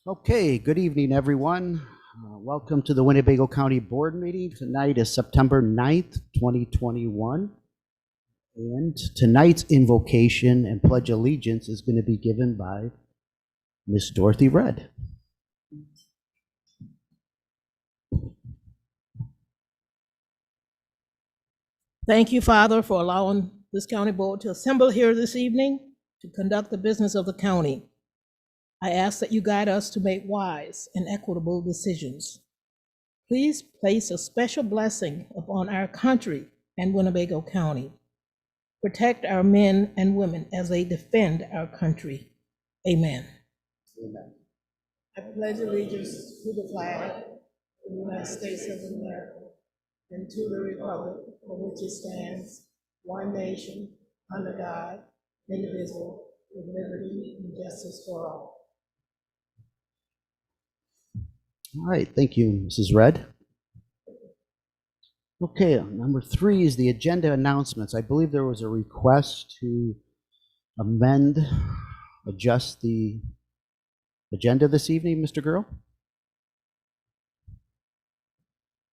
Okay, good evening, everyone. Welcome to the Winnebago County Board meeting. Tonight is September 9th, 2021. And tonight's invocation and pledge allegiance is going to be given by Miss Dorothy Redd. Thank you, Father, for allowing this county board to assemble here this evening to conduct the business of the county. I ask that you guide us to make wise and equitable decisions. Please place a special blessing upon our country and Winnebago County. Protect our men and women as they defend our country. Amen. Amen. I pledge allegiance to the flag of the United States of America and to the republic for which it stands, one nation, under God, indivisible, with liberty and justice for all. All right, thank you, Mrs. Redd. Okay, number 3 is the agenda announcements. I believe there was a request to adjust the agenda this evening, Mr. Girl.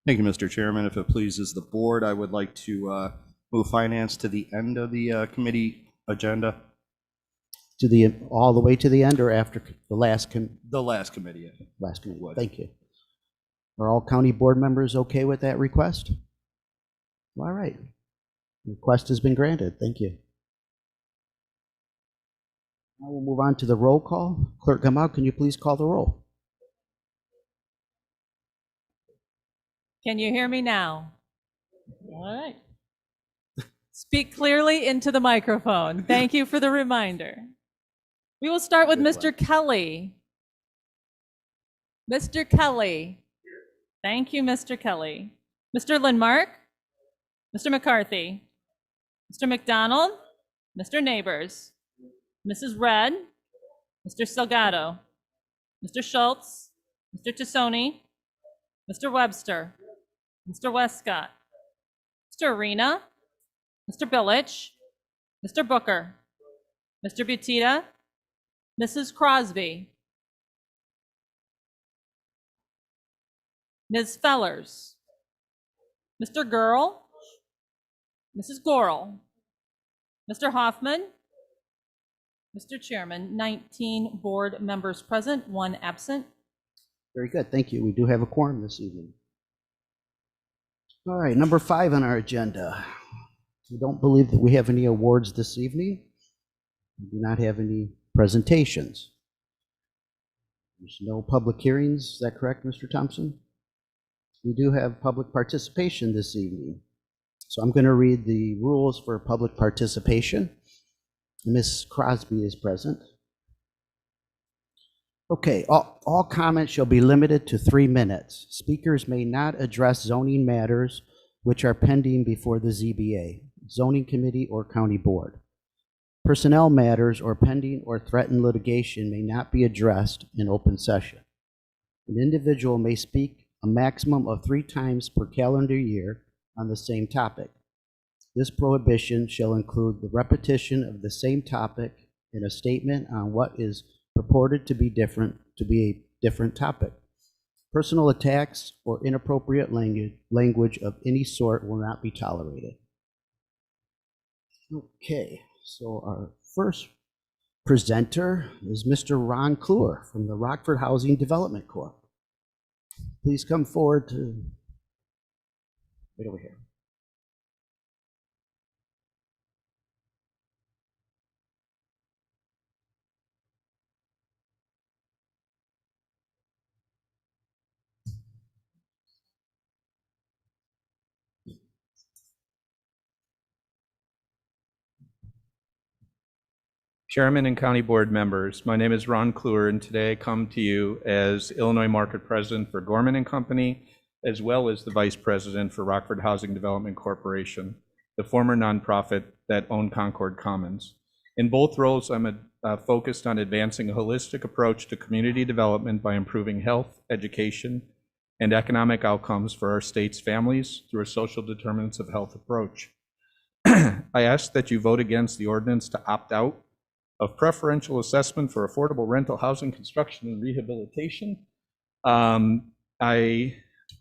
Thank you, Mr. Chairman. If it pleases the board, I would like to move finance to the end of the committee agenda. To all the way to the end, or after the last The last committee. last committee? Thank you. Are all county board members okay with that request? All right. Request has been granted. Thank you. Now we'll move on to the roll call. Clerk Gamal, can you please call the roll? Can you hear me now? All right. Speak clearly into the microphone. Thank you for the reminder. We will start with Mr. Kelly. Mr. Kelly. Thank you, Mr. Kelly. Mr. Lindmark. Mr. McCarthy. Mr. McDonald. Mr. Neighbors. Mrs. Redd. Mr. Salgado. Mr. Schultz. Mr. Tassoni. Mr. Webster. Mr. Westcott. Mr. Arena. Mr. Billich. Mr. Booker. Mr. Butita. Mrs. Crosby. Ms. Fellers. Mr. Girl. Mrs. Gorel. Mr. Hoffman. Mr. Chairman, 19 board members present, 1 absent. Very good. Thank you. We do have a quorum this evening. All right, number 5 on our agenda. We don't believe that we have any awards this evening. We do not have any presentations. There's no public hearings. Is that correct, Mr. Thompson? We do have public participation this evening. So I'm going to read the rules for public participation. Ms. Crosby is present. Okay, all comments shall be limited to 3 minutes. Speakers may not address zoning matters which are pending before the ZBA, zoning committee, or county board. Personnel matters or pending or threatened litigation may not be addressed in open session. An individual may speak a maximum of 3 times per calendar year on the same topic. This prohibition shall include the repetition of the same topic in a statement on what is purported to be a different topic. Personal attacks or inappropriate language of any sort will not be tolerated. Okay, so our first presenter is Mr. Ron Kluwer from the Rockford Housing Development Corp. Please come forward to right over here. Chairman and County Board members, my name is Ron Kluwer, and today I come to you as Illinois Market President for Gorman and Company, as well as the Vice President for Rockford Housing Development Corporation, the former nonprofit that owned Concord Commons. In both roles, I'm focused on advancing a holistic approach to community development by improving health, education, and economic outcomes for our state's families through a social determinants of health approach. I ask that you vote against the ordinance to opt out of preferential assessment for affordable rental housing construction and rehabilitation. I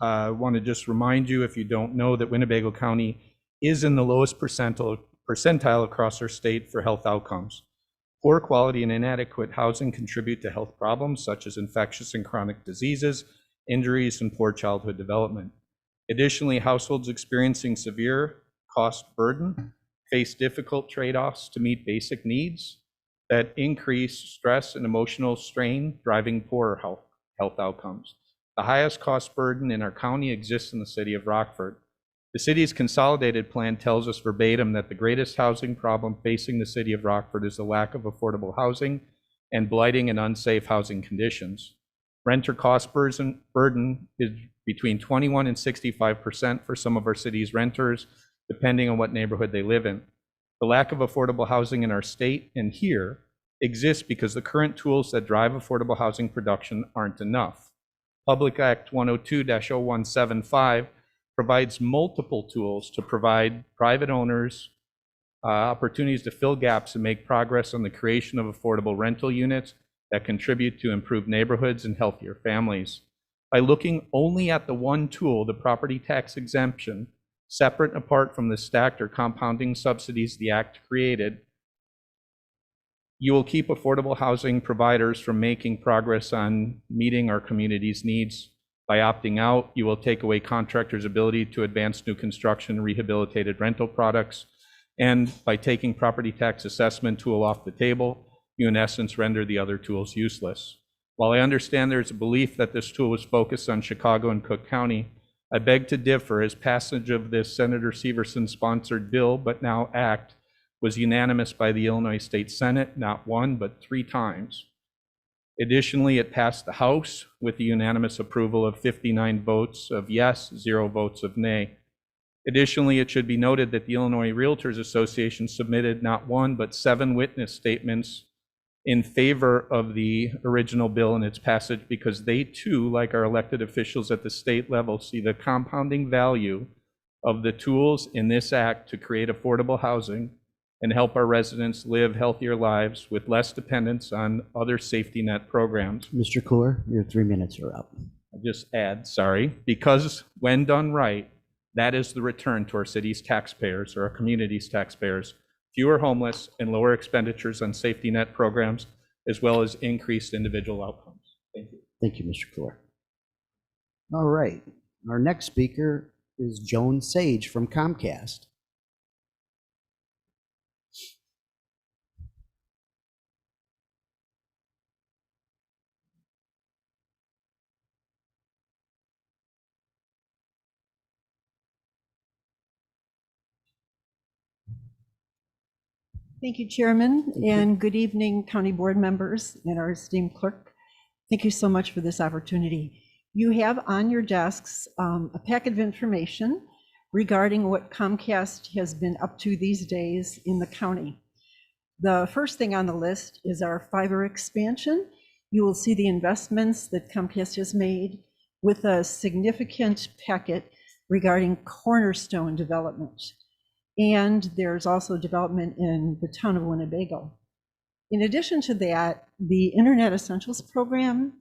want to just remind you, if you don't know, that Winnebago County is in the lowest percentile across our state for health outcomes. Poor quality and inadequate housing contribute to health problems such as infectious and chronic diseases, injuries, and poor childhood development. Additionally, households experiencing severe cost burden face difficult trade-offs to meet basic needs that increase stress and emotional strain, driving poorer health outcomes. The highest cost burden in our county exists in the city of Rockford. The city's consolidated plan tells us verbatim that the greatest housing problem facing the city of Rockford is the lack of affordable housing and blighting and unsafe housing conditions. Renter cost burden is between 21 and 65% for some of our city's renters, depending on what neighborhood they live in. The lack of affordable housing in our state and here exists because the current tools that drive affordable housing production aren't enough. Public Act 102-0175 provides multiple tools to provide private owners opportunities to fill gaps and make progress on the creation of affordable rental units that contribute to improved neighborhoods and healthier families. By looking only at the one tool, the property tax exemption, separate and apart from the stacked or compounding subsidies the Act created, you will keep affordable housing providers from making progress on meeting our community's needs. By opting out, you will take away contractors' ability to advance new construction and rehabilitated rental products. And by taking property tax assessment tool off the table, you in essence render the other tools useless. While I understand there's a belief that this tool was focused on Chicago and Cook County, I beg to differ, as passage of this Senator Severson-sponsored bill, but now act, was unanimous by the Illinois State Senate, not one, but 3 times. Additionally, it passed the House with the unanimous approval of 59 votes of yes, 0 votes of nay. Additionally, it should be noted that the Illinois Realtors Association submitted not 1, but 7 witness statements in favor of the original bill and its passage, because they too, like our elected officials at the state level, see the compounding value of the tools in this act to create affordable housing and help our residents live healthier lives with less dependence on other safety net programs. Mr. Cooler, your 3 minutes are up. I'll just add, because when done right, that is the return to our city's taxpayers or our community's taxpayers: fewer homeless and lower expenditures on safety net programs, as well as increased individual outcomes. Thank you. Thank you, Mr. Cooler. All right, our next speaker is Joan Sage from Comcast. Thank you, Chairman, and good evening, County Board members and our esteemed clerk. Thank you so much for this opportunity. You have on your desks a packet of information regarding what Comcast has been up to these days in the county. The first thing on the list is our fiber expansion. You will see the investments that Comcast has made with a significant packet regarding cornerstone development. And there's also development in the town of Winnebago. In addition to that, the Internet Essentials program,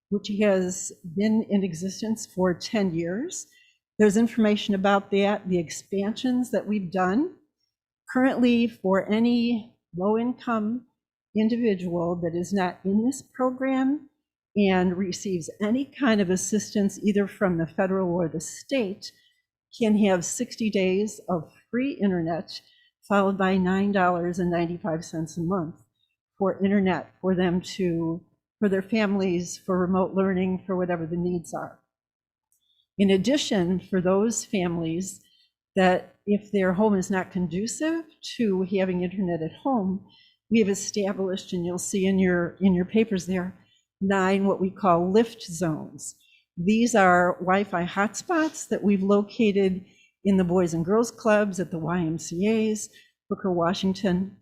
which has been in existence for 10 years, there's information about that, the expansions that we've done. Currently, for any low-income individual that is not in this program and receives any kind of assistance either from the federal or the state, can have 60 days of free internet, followed by $9.95 a month for internet for them to, for their families, for remote learning, for whatever the needs are. In addition, for those families that if their home is not conducive to having internet at home, we have established, and you'll see in your papers there, 9 what we call lift zones. These are Wi-Fi hotspots that we've located in the Boys and Girls Clubs, at the YMCAs, Booker, Washington.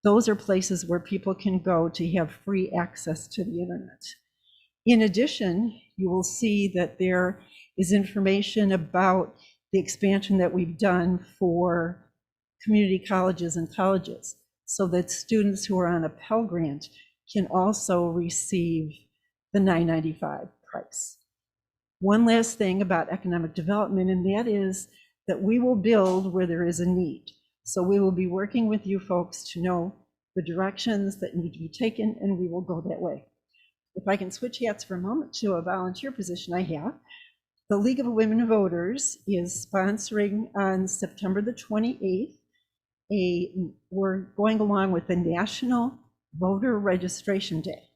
Those are places where people can go to have free access to the internet. In addition, you will see that there is information about the expansion that we've done for community colleges and colleges. so that students who are on a Pell Grant can also receive the $9.95 price. One last thing about economic development, and that is that we will build where there is a need. So we will be working with you folks to know the directions that need to be taken, and we will go that way. If I can switch hats for a moment to a volunteer position I have, the League of Women Voters is sponsoring on September the 28th. We're going along with the National Voter Registration Day.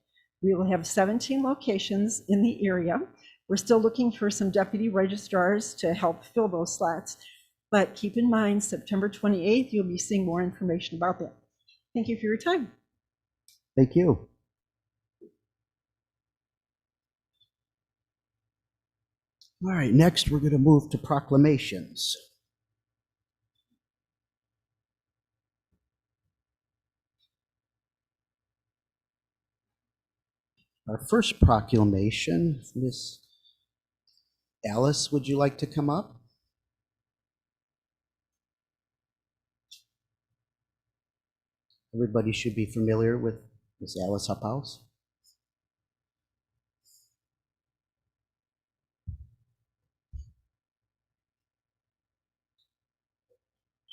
We will have 17 locations in the area. We're still looking for some deputy registrars to help fill those slots, but keep in mind, September 28th, you'll be seeing more information about that. Thank you for your time. Thank you. All right, next we're going to move to proclamations. Our first proclamation, Miss Alice, would you like to come up? Everybody should be familiar with Miss Alice Uphouse.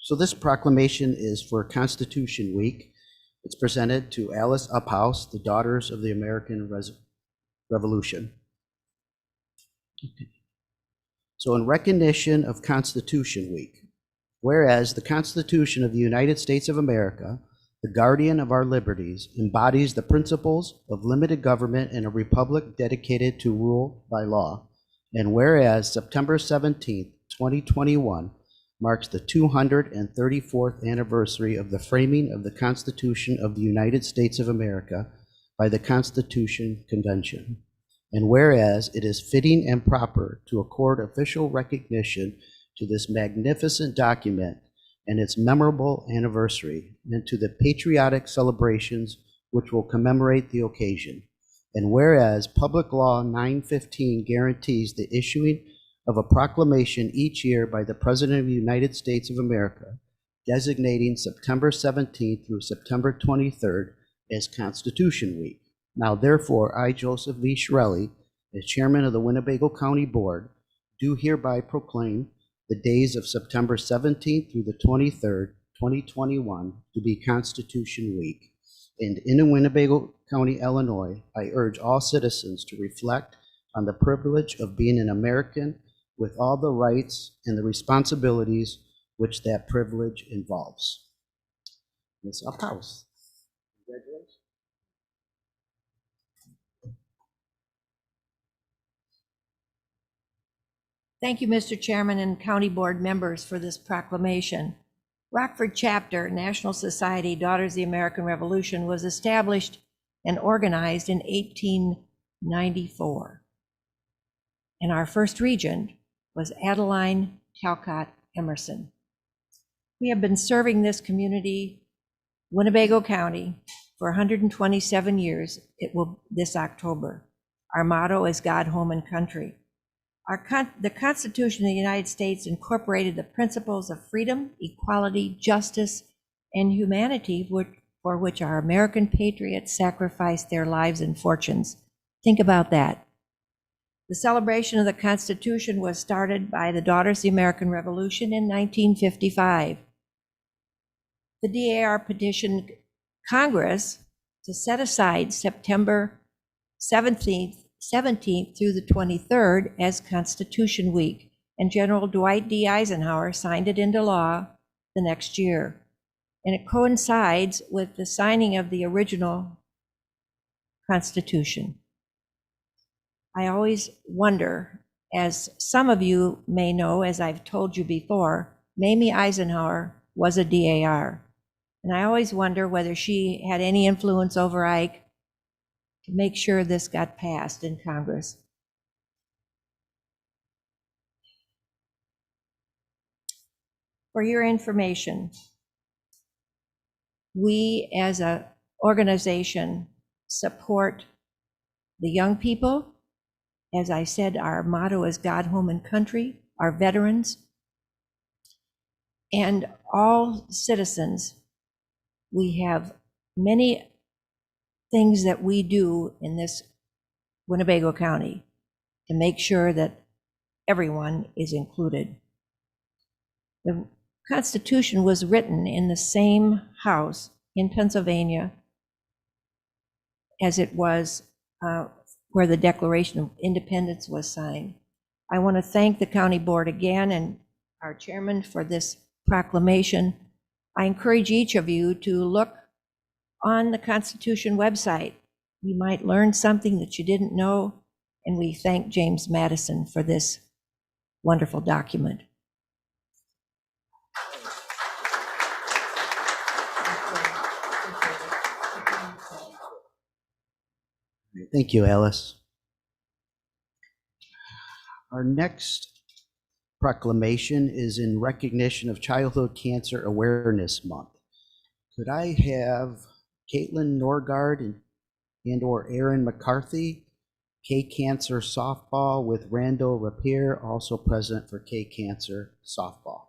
So this proclamation is for Constitution Week. It's presented to Alice Uphouse, the Daughters of the American Revolution. Okay. So in recognition of Constitution Week, whereas the Constitution of the United States of America, the guardian of our liberties, embodies the principles of limited government in a republic dedicated to rule by law, and whereas September 17th, 2021, marks the 234th anniversary of the framing of the Constitution of the United States of America by the Constitution Convention. And whereas it is fitting and proper to accord official recognition to this magnificent document and its memorable anniversary, and to the patriotic celebrations which will commemorate the occasion. And whereas Public Law 915 guarantees the issuing of a proclamation each year by the President of the United States of America, designating September 17th through September 23rd as Constitution Week. Now, therefore, I, Joseph V. Shirelli, as Chairman of the Winnebago County Board, do hereby proclaim the days of September 17th through the 23rd, 2021, to be Constitution Week. And in Winnebago County, Illinois, I urge all citizens to reflect on the privilege of being an American with all the rights and the responsibilities which that privilege involves. Ms. Uphouse. Congratulations. Thank you, Mr. Chairman and County Board members, for this proclamation. Rockford Chapter, National Society, Daughters of the American Revolution, was established and organized in 1894. And our first regent was Adeline Talcott Emerson. We have been serving this community, Winnebago County, for 127 years. It will this October. Our motto is God, Home, and Country. The Constitution of the United States incorporated the principles of freedom, equality, justice, and humanity for which our American patriots sacrificed their lives and fortunes. Think about that. The celebration of the Constitution was started by the Daughters of the American Revolution in 1955. The DAR petitioned Congress to set aside September 17th through the 23rd as Constitution Week, and General Dwight D. Eisenhower signed it into law the next year. And it coincides with the signing of the original Constitution. I always wonder, as some of you may know, as I've told you before, Mamie Eisenhower was a DAR. And I always wonder whether she had any influence over Ike to make sure this got passed in Congress. For your information, we as an organization support the young people. As I said, our motto is God, Home, and Country, our veterans, and all citizens We have many things that we do in this Winnebago County to make sure that everyone is included. The Constitution was written in the same house in Pennsylvania as it was where the Declaration of Independence was signed. I want to thank the county board again and our chairman for this proclamation. I encourage each of you to look on the Constitution website. You might learn something that you didn't know, and we thank James Madison for this wonderful document. Thank you, Alice. Our next proclamation is in recognition of Childhood Cancer Awareness Month. Could I have Caitlin Norgard and/or Aaron McCarthy, K Cancer Softball, with Randall Rapier, also present for K Cancer Softball.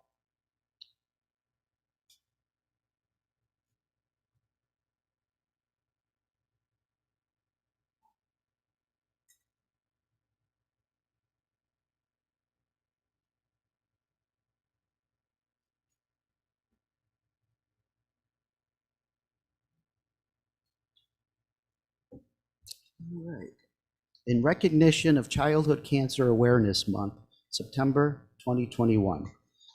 All right. In recognition of Childhood Cancer Awareness Month, September 2021.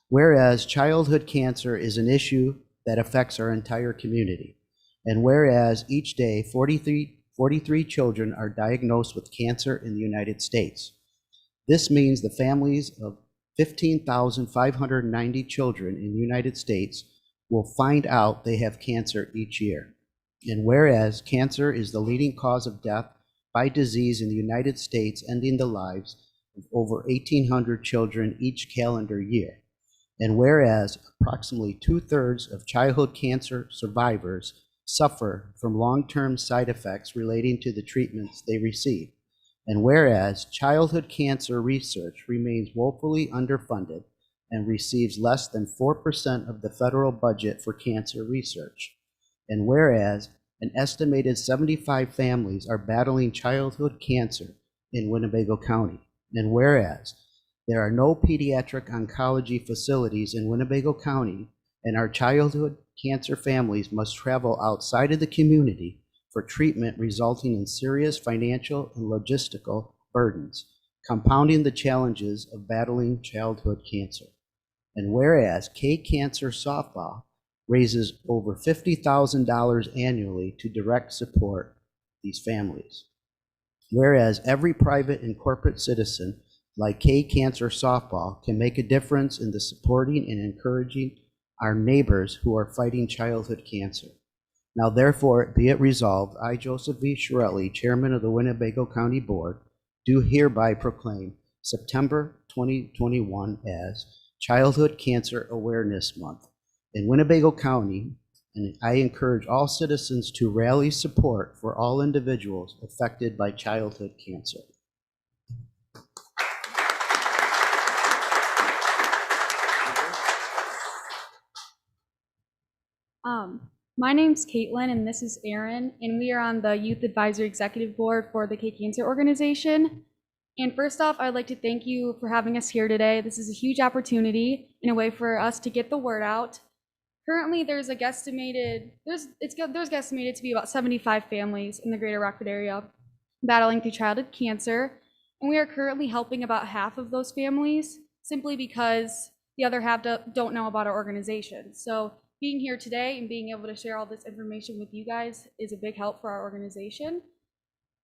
Whereas childhood cancer is an issue that affects our entire community, and whereas each day 43 children are diagnosed with cancer in the United States. This means the families of 15,590 children in the United States will find out they have cancer each year. And whereas cancer is the leading cause of death by disease in the United States, ending the lives of over 1,800 children each calendar year. And whereas approximately 2/3 of childhood cancer survivors suffer from long-term side effects relating to the treatments they receive. And whereas childhood cancer research remains woefully underfunded and receives less than 4% of the federal budget for cancer research. And whereas an estimated 75 families are battling childhood cancer in Winnebago County. And whereas there are no pediatric oncology facilities in Winnebago County, and our childhood cancer families must travel outside of the community for treatment, resulting in serious financial and logistical burdens, compounding the challenges of battling childhood cancer. And whereas K Cancer Softball raises over $50,000 annually to direct support these families. Whereas every private and corporate citizen like K Cancer Softball can make a difference in the supporting and encouraging our neighbors who are fighting childhood cancer. Now therefore be it resolved, I, Joseph V. Shirelli, Chairman of the Winnebago County Board, do hereby proclaim September 2021 as Childhood Cancer Awareness Month in Winnebago County, and I encourage all citizens to rally support for all individuals affected by childhood cancer. My name's Caitlin, and this is Aaron, and we are on the Youth Advisory Executive Board for the K Cancer Organization. And first off, I'd like to thank you for having us here today. This is a huge opportunity in a way for us to get the word out. Currently, there's guesstimated to be about 75 families in the greater Rockford area battling through childhood cancer, and we are currently helping about half of those families simply because the other half don't know about our organization. So being here today and being able to share all this information with you guys is a big help for our organization.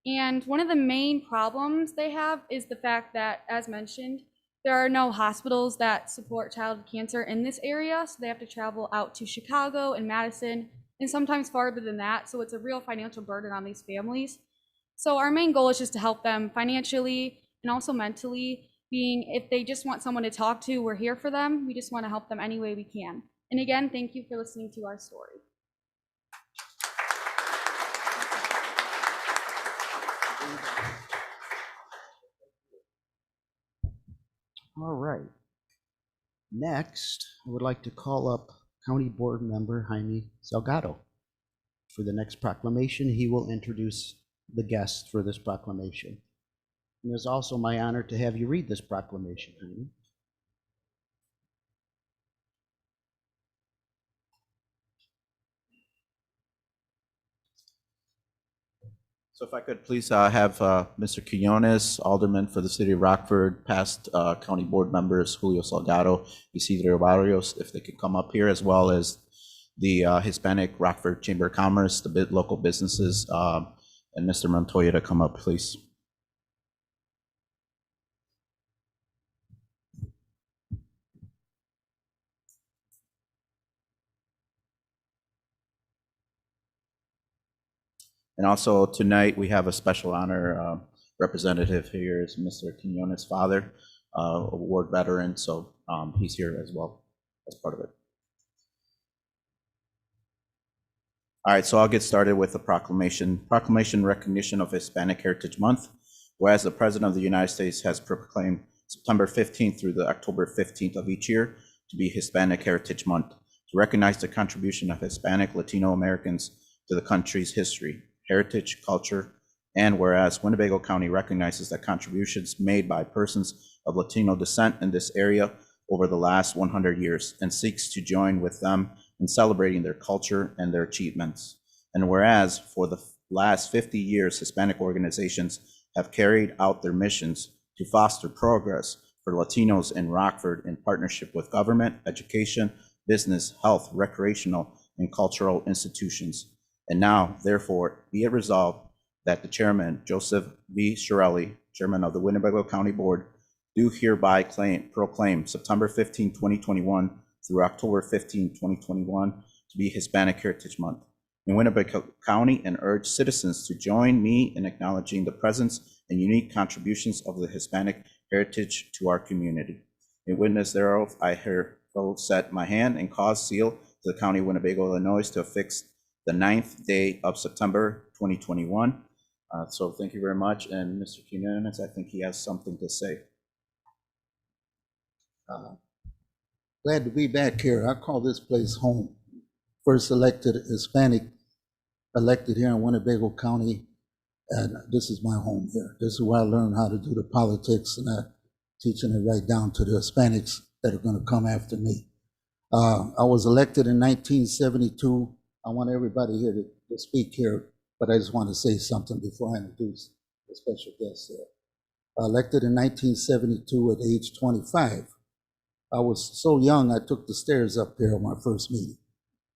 And one of the main problems they have is the fact that, as mentioned, there are no hospitals that support childhood cancer in this area, so they have to travel out to Chicago and Madison, and sometimes farther than that, so it's a real financial burden on these families. So our main goal is just to help them financially and also mentally, being if they just want someone to talk to, we're here for them. We just want to help them any way we can. And again, thank you for listening to our story. All right. Next, I would like to call up County Board Member Julio Salgado. For the next proclamation, he will introduce the guests for this proclamation. And it is also my honor to have you read this proclamation. So if I could please have Mr. Quinones, Alderman for the City of Rockford, past County Board members Julio Salgado, Isidro Barrios, if they could come up here, as well as the Hispanic Rockford Chamber of Commerce, the local businesses, and Mr. Montoya to come up, please. And also tonight, we have a special honor representative here is Mr. Quinones' father, a war veteran, so he's here as well as part of it. All right, so I'll get started with the proclamation. Proclamation recognition of Hispanic Heritage Month. Whereas the President of the United States has proclaimed September 15th through the October 15th of each year to be Hispanic Heritage Month, to recognize the contribution of Hispanic Latino Americans to the country's history, heritage, culture, and whereas Winnebago County recognizes the contributions made by persons of Latino descent in this area over the last 100 years and seeks to join with them in celebrating their culture and their achievements. And whereas for the last 50 years, Hispanic organizations have carried out their missions to foster progress for Latinos in Rockford in partnership with government, education, business, health, recreational, and cultural institutions. And now, therefore, be it resolved that the chairman, Joseph V. Shirelli, chairman of the Winnebago County Board, do hereby proclaim September 15, 2021 through October 15, 2021 to be Hispanic Heritage Month in Winnebago County, and urge citizens to join me in acknowledging the presence and unique contributions of the Hispanic heritage to our community. In witness thereof, I hereby set my hand and cause seal to the County of Winnebago, Illinois, to affix the 9th day of September 2021. So thank you very much. And Mr. Quinones, I think he has something to say. Glad to be back here. I call this place home. First elected Hispanic elected here in Winnebago County, and this is my home here. This is where I learned how to do the politics, and I'm teaching it right down to the Hispanics that are going to come after me. I was elected in 1972. I want everybody here to speak here, but I just want to say something before I introduce the special guest here. Elected in 1972 at age 25. I was so young, I took the stairs up here on my first meeting.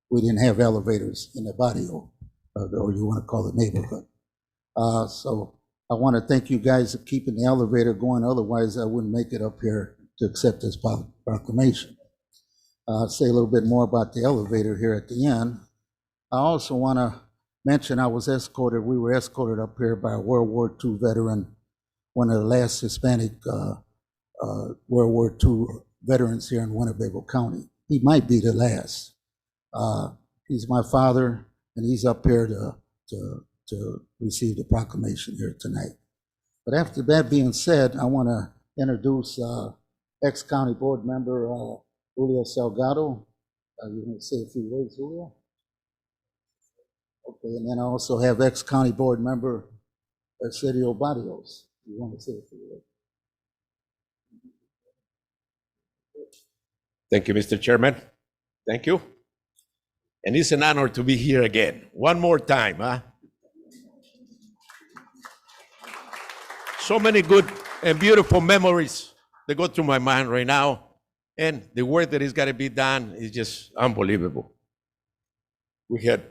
We didn't have elevators in the barrio, or you want to call it neighborhood. So I want to thank you guys for keeping the elevator going. Otherwise, I wouldn't make it up here to accept this proclamation. I'll say a little bit more about the elevator here at the end. I also want to mention we were escorted up here by a World War II veteran, one of the last Hispanic World War II veterans here in Winnebago County. He might be the last. He's my father, and he's up here to receive the proclamation here tonight. But after that being said, I want to introduce ex-county board member Julio Salgado. You want to say a few words, Julio? Okay, and then I also have ex-county board member Isidro Barrios. You want to say a few words? Thank you, Mr. Chairman. Thank you. And it's an honor to be here again. One more time, huh? So many good and beautiful memories that go through my mind right now. And the work that is got to be done is just unbelievable. We had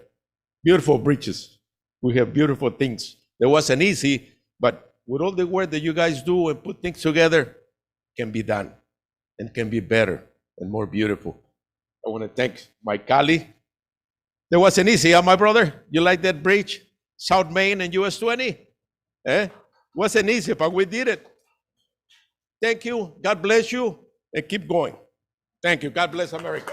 beautiful bridges. We have beautiful things. That wasn't easy, but with all the work that you guys do and put things together, can be done and can be better and more beautiful. I want to thank my colleague. That wasn't easy, huh, my brother? You like that bridge? South Main and US 20? Wasn't easy, but we did it. Thank you. God bless you, and keep going. Thank you. God bless America.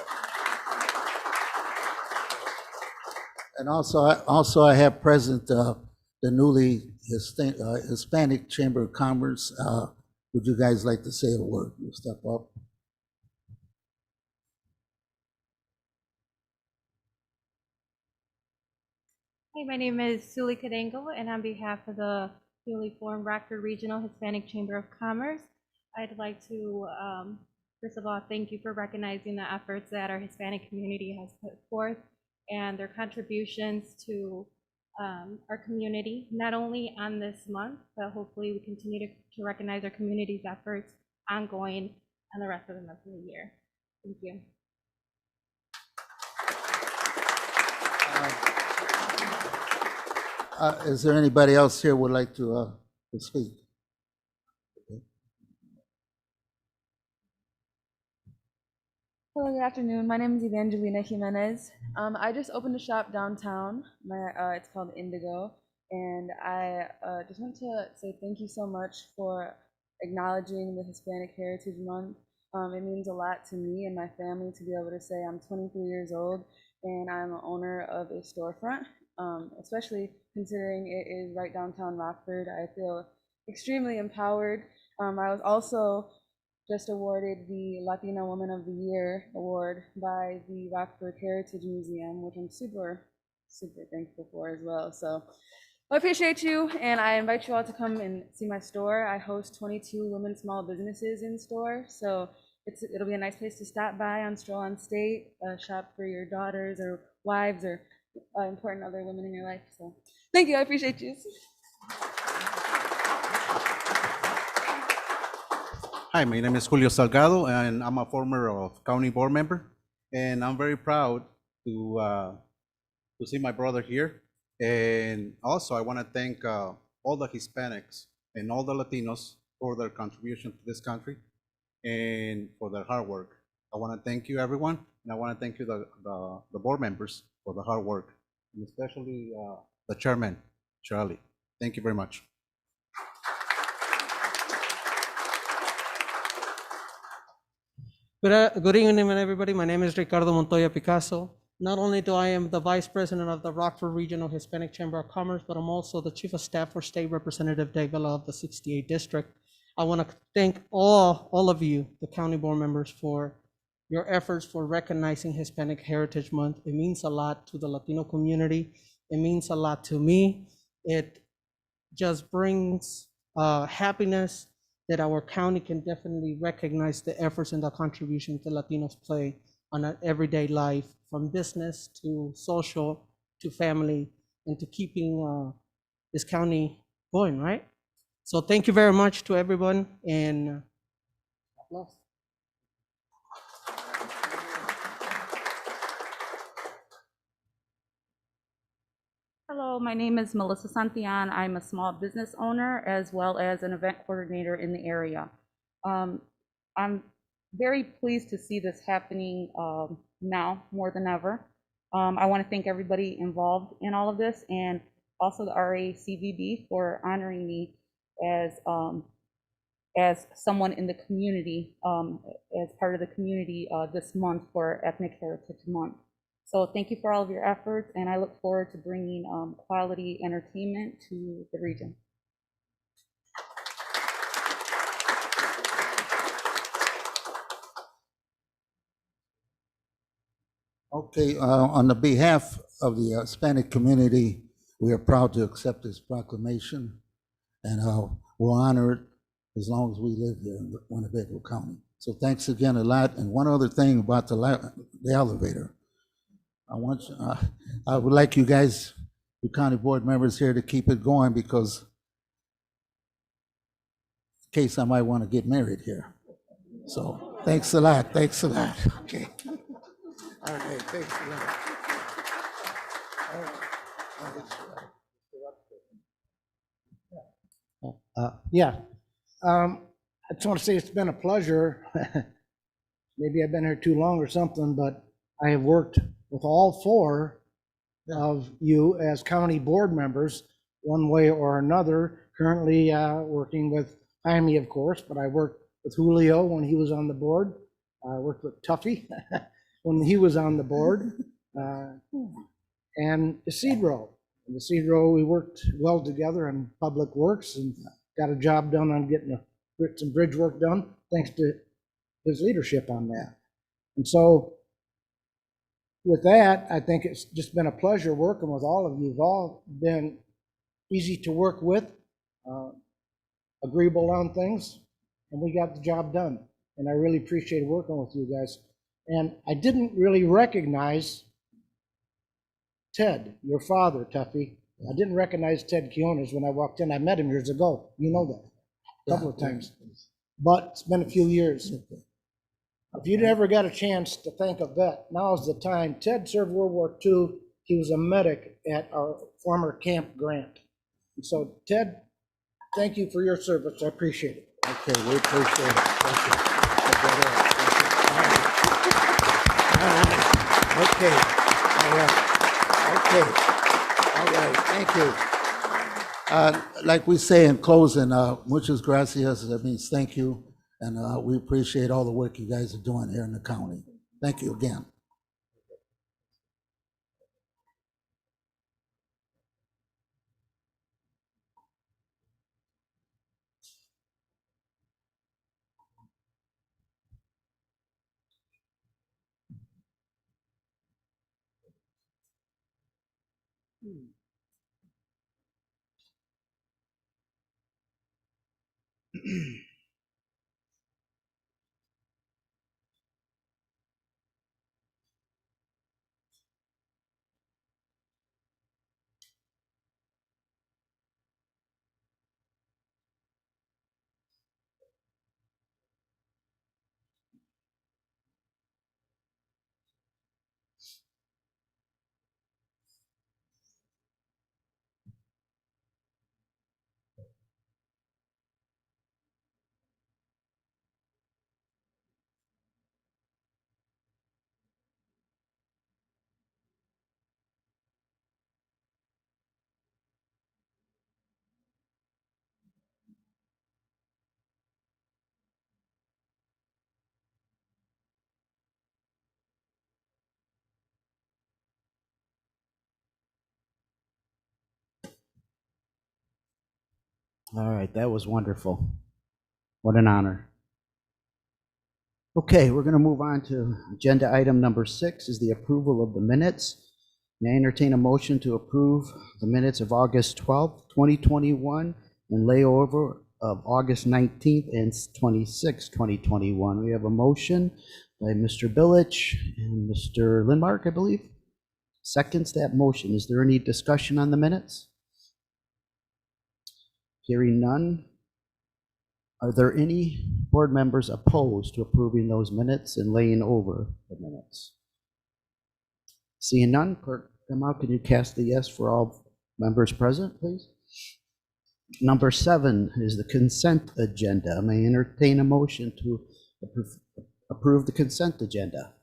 And also I have present the newly Hispanic Chamber of Commerce. Would you guys like to say a word? You step up. Hey, my name is Suli Cadengo, and on behalf of the newly formed Rockford Regional Hispanic Chamber of Commerce, I'd like to, first of all, thank you for recognizing the efforts that our Hispanic community has put forth and their contributions to our community, not only on this month, but hopefully we continue to recognize our community's efforts ongoing on the rest of the month of the year. Thank you. Is there anybody else here who would like to speak? Hello, good afternoon. My name is Evangelina Jimenez. I just opened a shop downtown. It's called Indigo, and I just want to say thank you so much for acknowledging the Hispanic Heritage Month. It means a lot to me and my family to be able to say I'm 23 years old and I'm an owner of a storefront, especially considering it is right downtown Rockford. I feel extremely empowered. I was also just awarded the Latina Woman of the Year award by the Rockford Heritage Museum, which I'm super, super thankful for as well. So I appreciate you, and I invite you all to come and see my store. I host 22 women small businesses in store, so it'll be a nice place to stop by on Stroll on State, shop for your daughters or wives or important other women in your life. So thank you, I appreciate you. Hi, my name is Julio Salgado, and I'm a former county board member, and I'm very proud to see my brother here. And also, I want to thank all the Hispanics and all the Latinos for their contribution to this country and for their hard work. I want to thank you, everyone, and I want to thank you, the board members, for the hard work, and especially the chairman, Charlie. Thank you very much. Good evening, everybody. My name is Ricardo Montoya Picasso. Not only do I am the Vice President of the Rockford Regional Hispanic Chamber of Commerce, but I'm also the Chief of Staff for State Representative Dave Vela of the 68th District. I want to thank all of you, the county board members, for your efforts for recognizing Hispanic Heritage Month. It means a lot to the Latino community. It means a lot to me. It just brings happiness that our county can definitely recognize the efforts and the contributions that Latinos play on an everyday life, from business to social to family, and to keeping this county going, right? So thank you very much to everyone, and God bless. Hello, my name is Melissa Santillan. I'm a small business owner as well as an event coordinator in the area. I'm very pleased to see this happening now more than ever. I want to thank everybody involved in all of this, and also the RACVB for honoring me as someone in the community, as part of the community this month for Ethnic Heritage Month. So thank you for all of your efforts, and I look forward to bringing quality entertainment to the region. Okay, on the behalf of the Hispanic community, we are proud to accept this proclamation, and we'll honor it as long as we live here in Winnebago County. So thanks again a lot. And one other thing about the elevator. I would like you guys, the county board members here, to keep it going, because in case I might want to get married here. So thanks a lot. Thanks a lot. Okay. All right. Thanks a lot. I just want to say it's been a pleasure. Maybe I've been here too long or something, but I have worked with all four of you as county board members, one way or another. Currently working with Jaime, of course, but I worked with Julio when he was on the board. I worked with Tuffy when he was on the board, and Isidro. And Isidro, we worked well together in public works and got a job done on getting some bridge work done, thanks to his leadership on that. And so with that, I think it's just been a pleasure working with all of you. You've all been easy to work with, agreeable on things, and we got the job done. And I really appreciate working with you guys. And I didn't really recognize Ted, your father, Tuffy. I didn't recognize Ted Quinones when I walked in. I met him years ago. You know that, a couple of times. But it's been a few years. If you'd ever got a chance to thank a vet, now's the time. Ted served World War II. He was a medic at our former Camp Grant. And so, Ted, thank you for your service. I appreciate it. Okay, we appreciate it. Thank you. Okay, all right. Okay, all right, thank you. Like we say in closing, muchas gracias, that means thank you, and we appreciate all the work you guys are doing here in the county. Thank you again. All right, that was wonderful. What an honor. Okay, we're going to move on to agenda item number 6 is the approval of the minutes. May I entertain a motion to approve the minutes of August 12th, 2021, and layover of August 19th and 26th, 2021. We have a motion by Mr. Billich and Mr. Lindmark, I believe. Seconds that motion. Is there any discussion on the minutes? Hearing none. Are there any board members opposed to approving those minutes and laying over the minutes? Seeing none, Clerk, come out. Can you cast the yes for all members present, please? Number 7 is the consent agenda. May I entertain a motion to approve the consent agenda?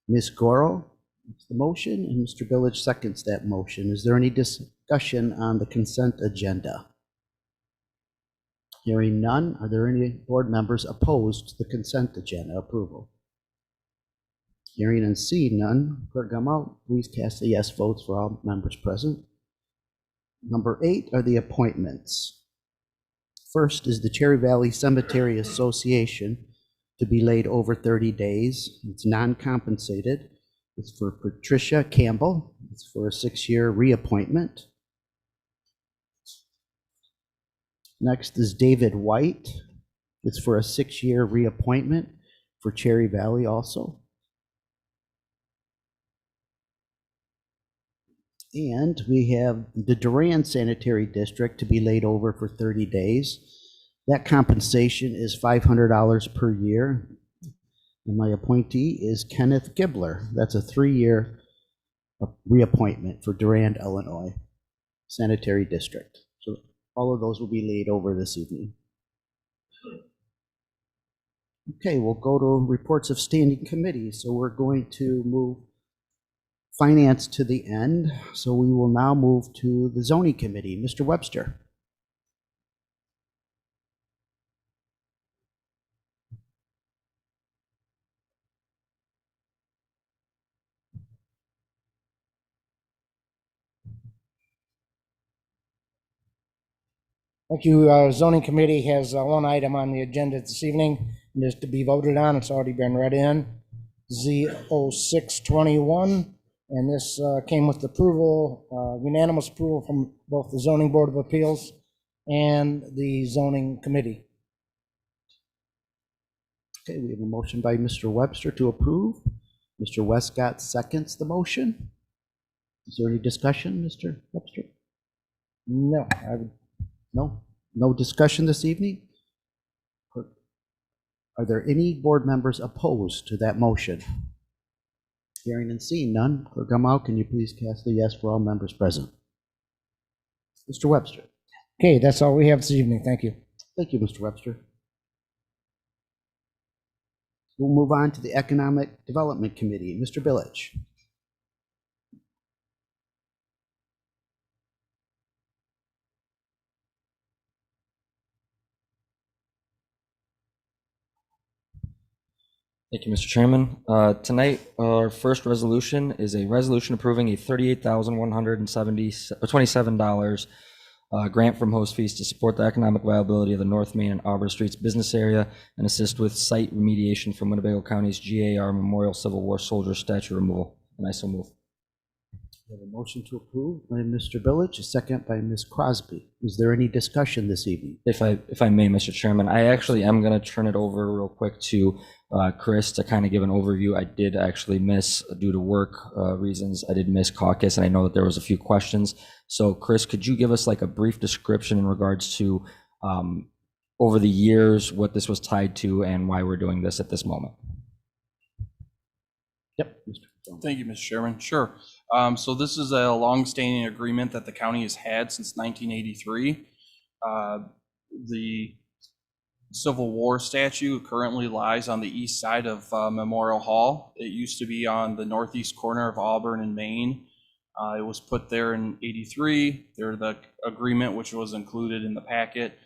Ms. Goro makes the motion, and Mr. Village seconds that motion. Is there any discussion on the consent agenda? Hearing none, are there any board members opposed to the consent agenda approval? Hearing and seeing none, Clerk Gummow, please cast the yes votes for all members present. Number 8 are the appointments. First is the Cherry Valley Cemetery Association to be laid over 30 days. It's non-compensated. It's for Patricia Campbell. It's for a 6-year reappointment. Next is David White. It's for a 6-year reappointment for Cherry Valley also. And we have the Durand Sanitary District to be laid over for 30 days. That compensation is $500 per year. And my appointee is Kenneth Gibler. That's a 3-year reappointment for Durand, Illinois Sanitary District. So all of those will be laid over this evening. Okay, we'll go to reports of standing committees. So we're going to move Finance to the end. So we will now move to the Zoning Committee. Mr. Webster. Thank you. Zoning Committee has one item on the agenda this evening, and is to be voted on. It's already been read in. Z0621. And this came with approval, unanimous approval from both the Zoning Board of Appeals and the Zoning Committee. Okay, we have a motion by Mr. Webster to approve. Mr. Westcott seconds the motion. Is there any discussion, Mr. Webster? No, No discussion this evening? Are there any board members opposed to that motion? Hearing and seeing none, Clerk Gamal, can you please cast the yes for all members present? Mr. Webster. Okay, that's all we have this evening. Thank you. Thank you, Mr. Webster. We'll move on to the Economic Development Committee. Mr. Billich. Thank you, Mr. Chairman. Tonight, our first resolution is a resolution approving a $38,127 grant from host fees to support the economic viability of the North Main and Auburn Streets business area and assist with site remediation from Winnebago County's GAR Memorial Civil War Soldier statue removal. And I so move. We have a motion to approve by Mr. Billich, a second by Ms. Crosby. Is there any discussion this evening? If I may, Mr. Chairman, I actually am going to turn it over real quick to Chris to kind of give an overview. I did actually miss, due to work reasons, I did miss caucus, and I know that there was a few questions. So, Chris, could you give us like a brief description in regards to over the years what this was tied to and why we're doing this at this moment? Yep. Thank you, Mr. Chairman. Sure. So this is a long-standing agreement that the county has had since 1983. The Civil War statue currently lies on the east side of Memorial Hall. It used to be on the northeast corner of Auburn and Maine. It was put there in '83. The agreement, which was included in the packet,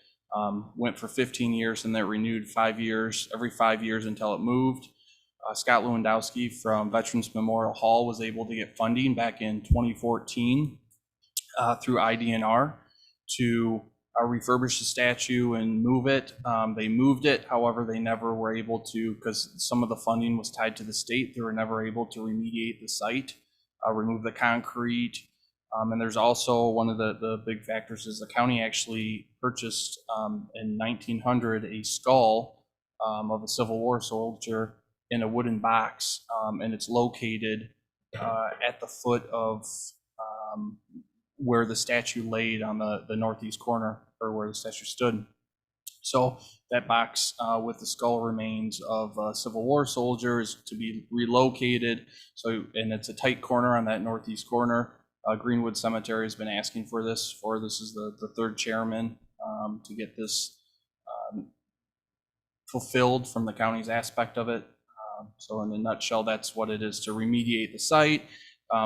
went for 15 years and then renewed 5 years, every 5 years until it moved. Scott Lewandowski from Veterans Memorial Hall was able to get funding back in 2014 through IDNR to refurbish the statue and move it. They moved it, however, they never were able to, because some of the funding was tied to the state, they were never able to remediate the site, remove the concrete. And there's also one of the big factors is the county actually purchased in 1900 a skull of a Civil War soldier in a wooden box, and it's located at the foot of where the statue laid on the northeast corner, or where the statue stood. So that box with the skull remains of a Civil War soldier is to be relocated. So, and it's a tight corner on that northeast corner. Greenwood Cemetery has been asking for this. This is the third chairman to get this fulfilled from the county's aspect of it. So in a nutshell, that's what it is, to remediate the site.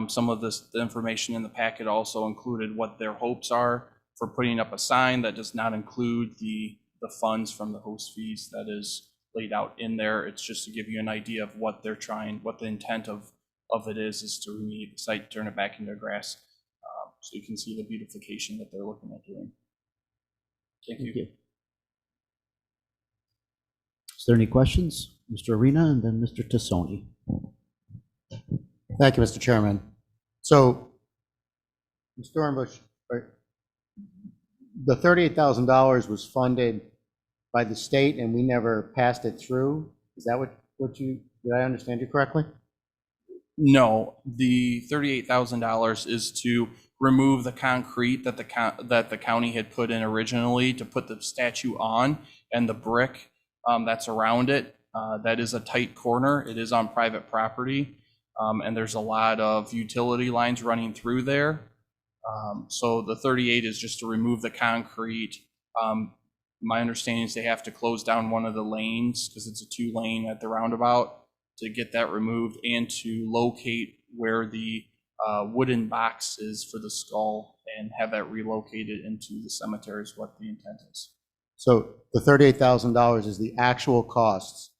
Some of the information in the packet also included what their hopes are for putting up a sign. That does not include the funds from the host fees that is laid out in there. It's just to give you an idea of what they're trying, what the intent of it is to remediate the site, turn it back into grass. So you can see the beautification that they're looking at doing. Thank you. Is there any questions? Mr. Arena and then Mr. Tassoni. Thank you, Mr. Chairman. So, Ms. Dornbush, the $38,000 was funded by the state and we never passed it through. Is that what did I understand you correctly? No, the $38,000 is to remove the concrete that the county had put in originally to put the statue on, and the brick that's around it. That is a tight corner. It is on private property, and there's a lot of utility lines running through there. So the 38 is just to remove the concrete. My understanding is they have to close down one of the lanes because it's a 2-lane at the roundabout to get that removed and to locate where the wooden box is for the skull and have that relocated into the cemetery is what the intent is. So the $38,000 is the actual costs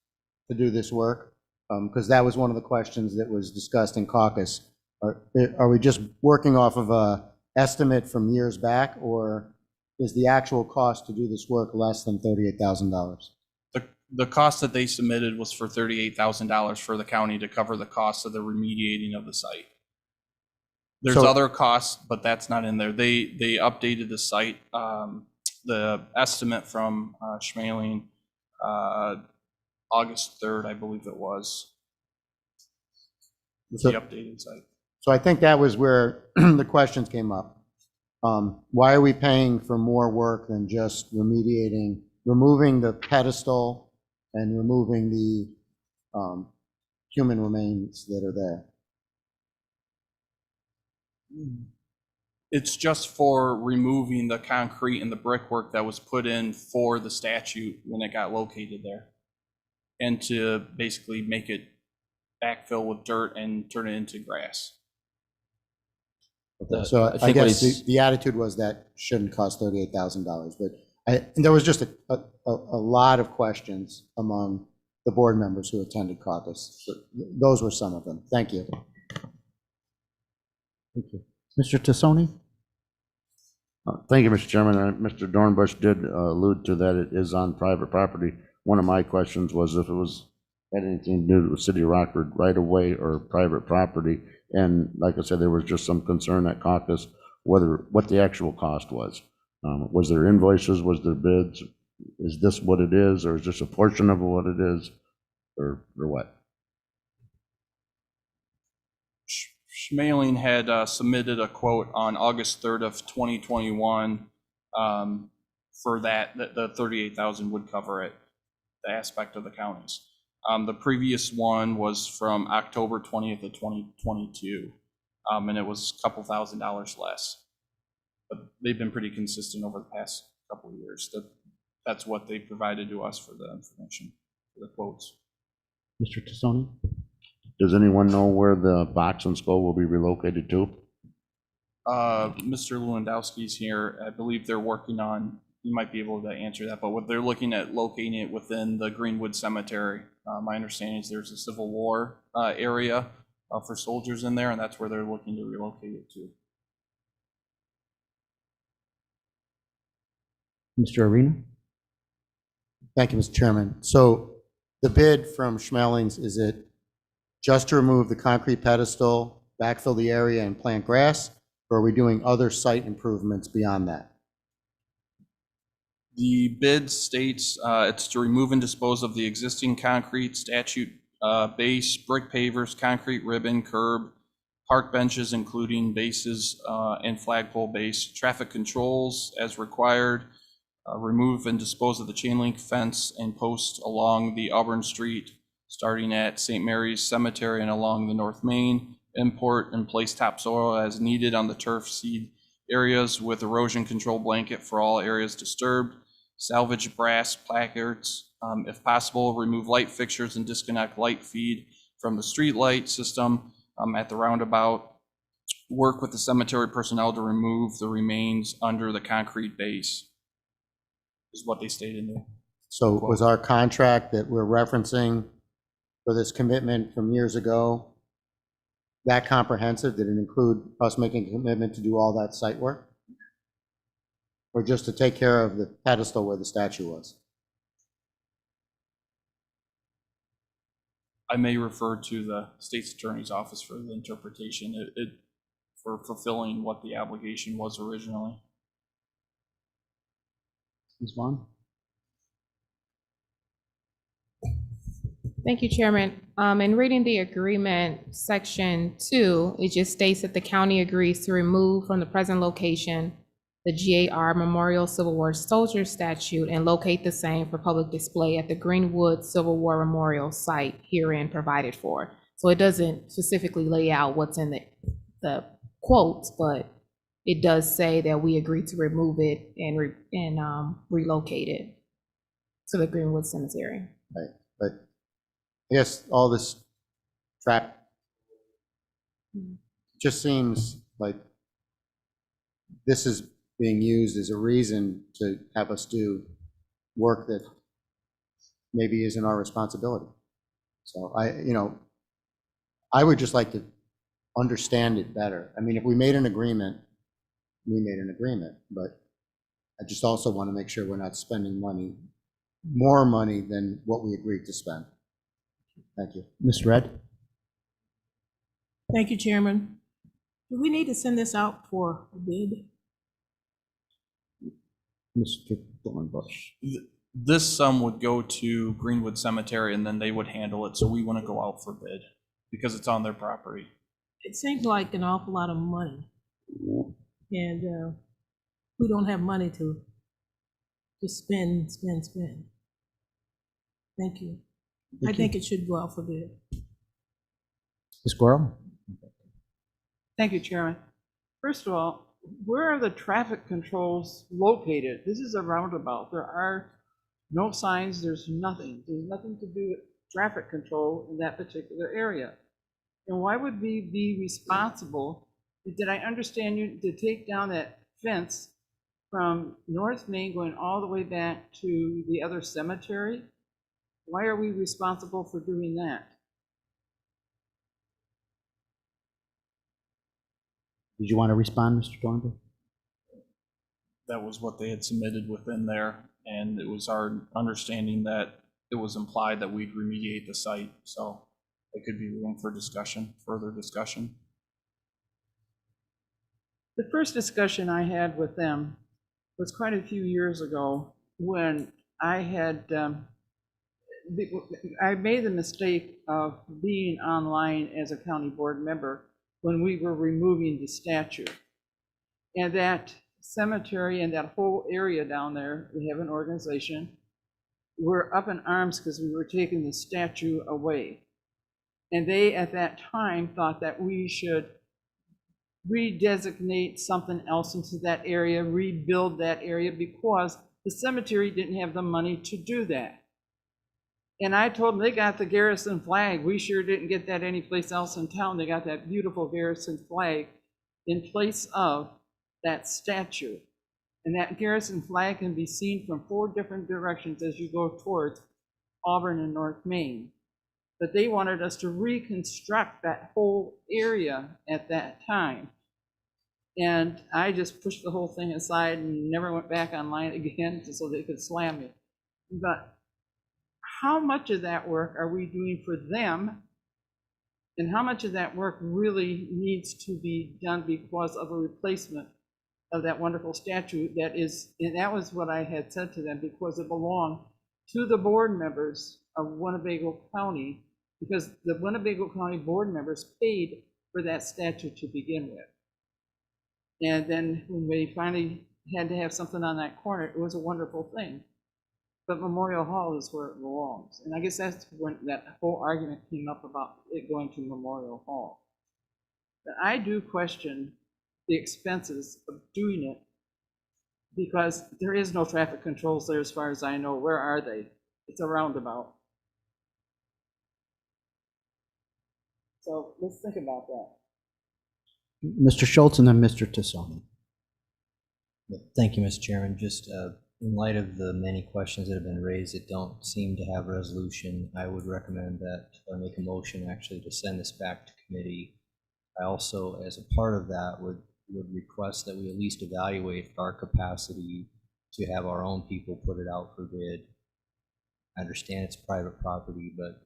to do this work? Because that was one of the questions that was discussed in caucus. Are we just working off of a estimate from years back, or is the actual cost to do this work less than $38,000? The cost that they submitted was for $38,000 for the county to cover the cost of the remediating of the site. There's So- other costs, but that's not in there. They updated the site, the estimate from Schmaling, August 3rd, I believe it was. So- The updated site. So I think that was where the questions came up. Why are we paying for more work than just remediating, removing the pedestal and removing the human remains that are there? It's just for removing the concrete and the brickwork that was put in for the statue when it got located there. And to basically make it backfill with dirt and turn it into grass. So I think what guess he's- the attitude was that shouldn't cost $38,000, but there was just a lot of questions among the board members who attended caucus. So those were some of them. Thank you. Thank you. Mr. Tassoni? Thank you, Mr. Chairman. Mr. Dornbush did allude to that it is on private property. One of my questions was if it was had anything to do with City of Rockford right away or private property. And like I said, there was just some concern at caucus what the actual cost was. Was there invoices? Was there bids? Is this what it is, or is this a portion of what it is, or what? Schmaling had submitted a quote on August 3rd of 2021 for that the 38,000 would cover it, the aspect of the counties. The previous one was from October 20th of 2022, and it was a couple $1,000s less. But they've been pretty consistent over the past couple of years. That's what they provided to us for the information, for the quotes. Mr. Tassoni? Does anyone know where the box and skull will be relocated to? Mr. Lewandowski's here. I believe they're working on, you might be able to answer that, but what they're looking at locating it within the Greenwood Cemetery. My understanding is there's a Civil War area for soldiers in there, and that's where they're looking to relocate it to. Mr. Arena? Thank you, Mr. Chairman. So the bid from Schmeling's, is it just to remove the concrete pedestal, backfill the area, and plant grass? Or are we doing other site improvements beyond that? The bid states it's to remove and dispose of the existing concrete statute base, brick pavers, concrete ribbon, curb, park benches, including bases and flagpole base, traffic controls as required, remove and dispose of the chain link fence and post along the Auburn Street, starting at St. Mary's Cemetery and along the North Main, import and place topsoil as needed on the turf seed areas with erosion control blanket for all areas disturbed, salvage brass placards, if possible, remove light fixtures and disconnect light feed from the street light system at the roundabout, work with the cemetery personnel to remove the remains under the concrete base, is what they stated in there. So was our contract that we're referencing for this commitment from years ago that comprehensive? Did it include us making a commitment to do all that site work? Or just to take care of the pedestal where the statue was? I may refer to the state's attorney's office for the interpretation for fulfilling what the obligation was originally. Ms. Vaughn? Thank you, Chairman. In reading the agreement, section 2, it just states that the county agrees to remove from the present location the GAR Memorial Civil War Soldier statue and locate the same for public display at the Greenwood Civil War Memorial site herein provided for. So it doesn't specifically lay out what's in the quotes, but it does say that we agree to remove it and relocate it to the Greenwood Cemetery. Right, but I guess all this trap just seems like this is being used as a reason to have us do work that maybe isn't our responsibility. So I would just like to understand it better. I mean, if we made an agreement, we made an agreement, but I just also want to make sure we're not spending money more money than what we agreed to spend. Thank you. Ms. Red? Thank you, Chairman. Do we need to send this out for a bid? Mr. Dornbush? This sum would go to Greenwood Cemetery and then they would handle it, so we wouldn't go out for bid because it's on their property. It seems like an awful lot of money. And we don't have money to spend. Thank you. I think it should go out for bid. Ms. Guerrero? Thank you, Chairman. First of all, where are the traffic controls located? This is a roundabout. There are no signs, there's nothing. There's nothing to do with traffic control in that particular area. And why would we be responsible? Did I understand you to take down that fence from North Main going all the way back to the other cemetery? Why are we responsible for doing that? Did you want to respond, Mr. Dornbush? That was what they had submitted within there, and it was our understanding that it was implied that we'd remediate the site, so there could be room for discussion, further discussion. The first discussion I had with them was quite a few years ago when I had, I made the mistake of being online as a county board member when we were removing the statue. And that cemetery and that whole area down there, we have an organization, we're up in arms because we were taking the statue away. And they, at that time, thought that we should redesignate something else into that area, rebuild that area, because the cemetery didn't have the money to do that. And I told them they got the garrison flag. We sure didn't get that anyplace else in town. They got that beautiful garrison flag in place of that statue. And that garrison flag can be seen from 4 different directions as you go towards Auburn and North Main. But they wanted us to reconstruct that whole area at that time. And I just pushed the whole thing aside and never went back online again so they could slam me. But how much of that work are we doing for them? And how much of that work really needs to be done because of a replacement of that wonderful statue that is, and that was what I had said to them, because it belonged to the board members of Winnebago County, because the Winnebago County board members paid for that statue to begin with. And then when we finally had to have something on that corner, it was a wonderful thing. But Memorial Hall is where it belongs. And I guess that's when that whole argument came up about it going to Memorial Hall. But I do question the expenses of doing it because there is no traffic controls there as far as I know. Where are they? It's a roundabout. So let's think about that. Mr. Schultz and then Mr. Tassoni. Thank you, Mr. Chairman. Just in light of the many questions that have been raised that don't seem to have resolution, I would recommend that I make a motion actually to send this back to committee. I also, as a part of that, would request that we at least evaluate our capacity to have our own people put it out for bid. I understand it's private property, but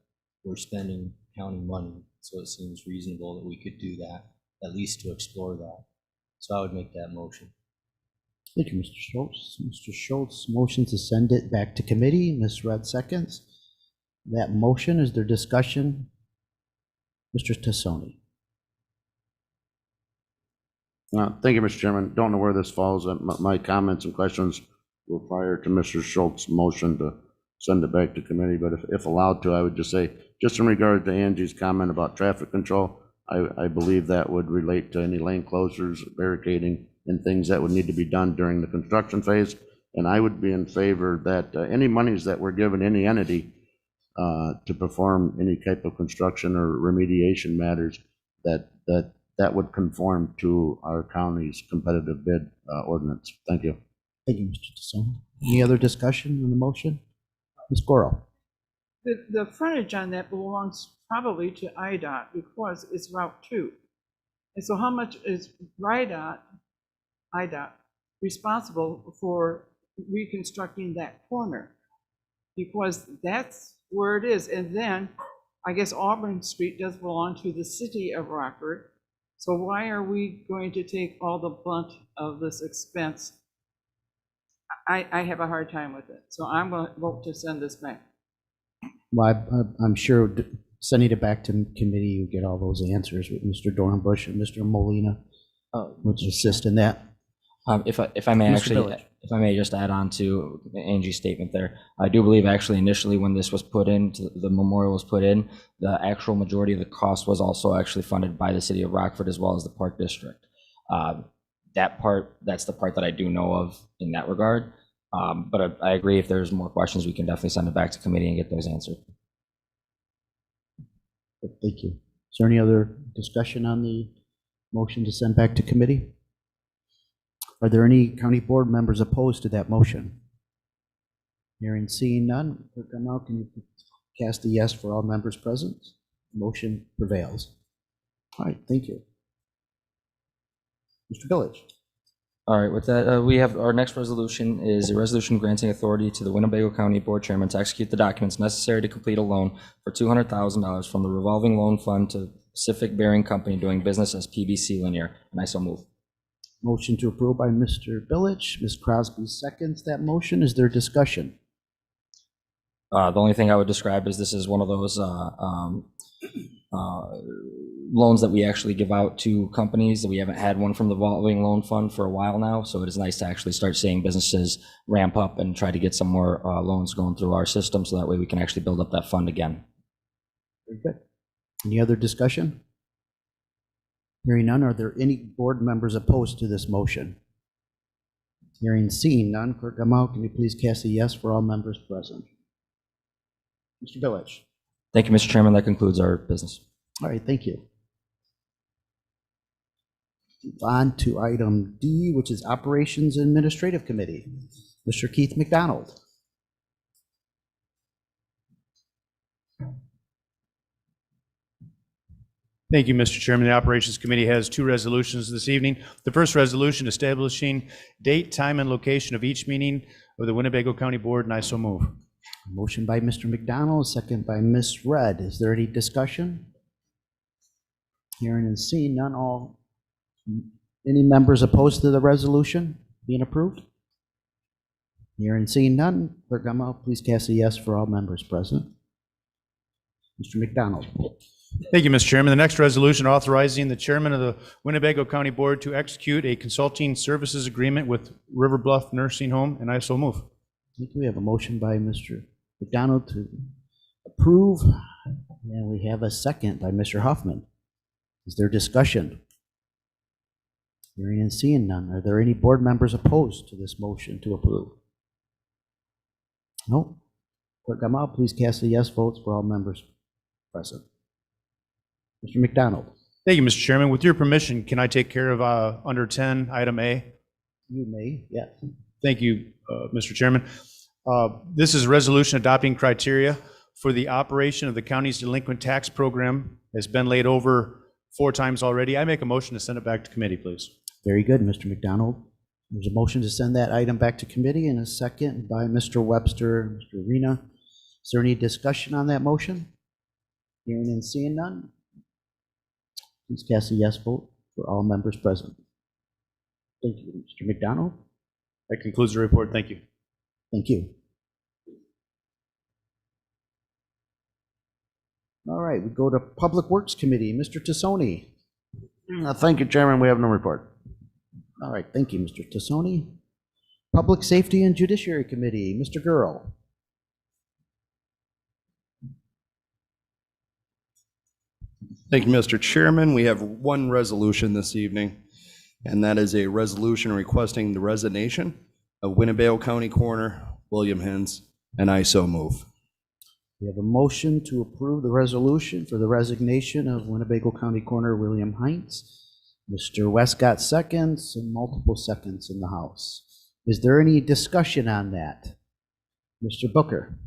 we're spending county money, so it seems reasonable that we could do that, at least to explore that. So I would make that motion. Thank you, Mr. Schultz. Mr. Schultz, motion to send it back to committee. Ms. Red seconds. That motion, is there discussion? Mr. Tassoni. Thank you, Mr. Chairman. Don't know where this falls. My comments and questions were prior to Mr. Schultz's motion to send it back to committee, but if allowed to, I would just say, just in regard to Angie's comment about traffic control, I believe that would relate to any lane closures, barricading, and things that would need to be done during the construction phase. And I would be in favor that any monies that were given any entity to perform any type of construction or remediation matters, that would conform to our county's competitive bid ordinance. Thank you. Thank you, Mr. Tassoni. Any other discussion on the motion? Ms. Goro. The frontage on that belongs probably to IDOT because it's Route 2. And so how much is IDOT responsible for reconstructing that corner? because that's where it is. And then I guess Auburn Street does belong to the city of Rockford. So why are we going to take all the brunt of this expense? I have a hard time with it. So I'm going to vote to send this back. Well, I'm sure sending it back to committee, you get all those answers with Mr. Dornbush and Mr. Molina, which assist in that. If I may Mr. actually, Village. if I may just add on to Angie's statement there, I do believe actually initially when this was put in, the memorial was put in, the actual majority of the cost was also actually funded by the city of Rockford as well as the Park District. That part, that's the part that I do know of in that regard. But I agree, if there's more questions, we can definitely send it back to committee and get those answered. Thank you. Is there any other discussion on the motion to send back to committee? Are there any county board members opposed to that motion? Hearing and seeing none, Clerk Gamal, can you cast a yes for all members present? Motion prevails. All right, thank you. Mr. Village. All right, with that, we have our next resolution is a resolution granting authority to the Winnebago County Board Chairman to execute the documents necessary to complete a loan for $200,000 from the revolving loan fund to Pacific Bearing Company doing business as PBC Linear, and I so move. Motion to approve by Mr. Village. Ms. Crosby seconds that motion. Is there discussion? The only thing I would describe is this is one of those loans that we actually give out to companies. We haven't had one from the revolving loan fund for a while now, so it is nice to actually start seeing businesses ramp up and try to get some more loans going through our system, so that way we can actually build up that fund again. Very good. Any other discussion? Hearing none, are there any board members opposed to this motion? Hearing and seeing none, Clerk Gamal, can you please cast a yes for all members present? Mr. Village. Thank you, Mr. Chairman. That concludes our business. All right, thank you. On to item D, which is Operations Administrative Committee. Mr. Keith McDonald. Thank you, Mr. Chairman. The Operations Committee has two resolutions this evening. The first resolution establishing date, time, and location of each meeting of the Winnebago County Board, and I so move. Motion by Mr. McDonald, second by Ms. Red. Is there any discussion? Hearing and seeing none, any members opposed to the resolution being approved? Hearing and seeing none, Clerk Gamal, please cast a yes for all members present. Mr. McDonald. Thank you, Mr. Chairman. The next resolution authorizing the chairman of the Winnebago County Board to execute a consulting services agreement with River Bluff Nursing Home, and I so move. I think we have a motion by Mr. McDonald to approve, and we have a second by Mr. Huffman. Is there discussion? Hearing and seeing none. Are there any board members opposed to this motion to approve? No. Clerk Gamal, please cast a yes votes for all members present. Mr. McDonald. Thank you, Mr. Chairman. With your permission, can I take care of under 10, item A? You may, yes. Thank you, Mr. Chairman. This is a resolution adopting criteria for the operation of the county's delinquent tax program. It's been laid over 4 times already. I make a motion to send it back to committee, please. Very good, Mr. McDonald. There's a motion to send that item back to committee and a second by Mr. Webster, Mr. Arena. Is there any discussion on that motion? Hearing and seeing none. Please cast a yes vote for all members present. Thank you, Mr. McDonald. That concludes the report. Thank you. Thank you. All right, we go to Public Works Committee. Mr. Tassoni. Thank you, Chairman. We have no report. All right, thank you, Mr. Tassoni. Public Safety and Judiciary Committee, Mr. Gurl. Thank you, Mr. Chairman. We have one resolution this evening, and that is a resolution requesting the resignation of Winnebago County Coroner William Hines, and I so move. We have a motion to approve the resolution for the resignation of Winnebago County Coroner William Hines. Mr. Westcott seconds and multiple seconds in the House. Is there any discussion on that? Mr. Booker.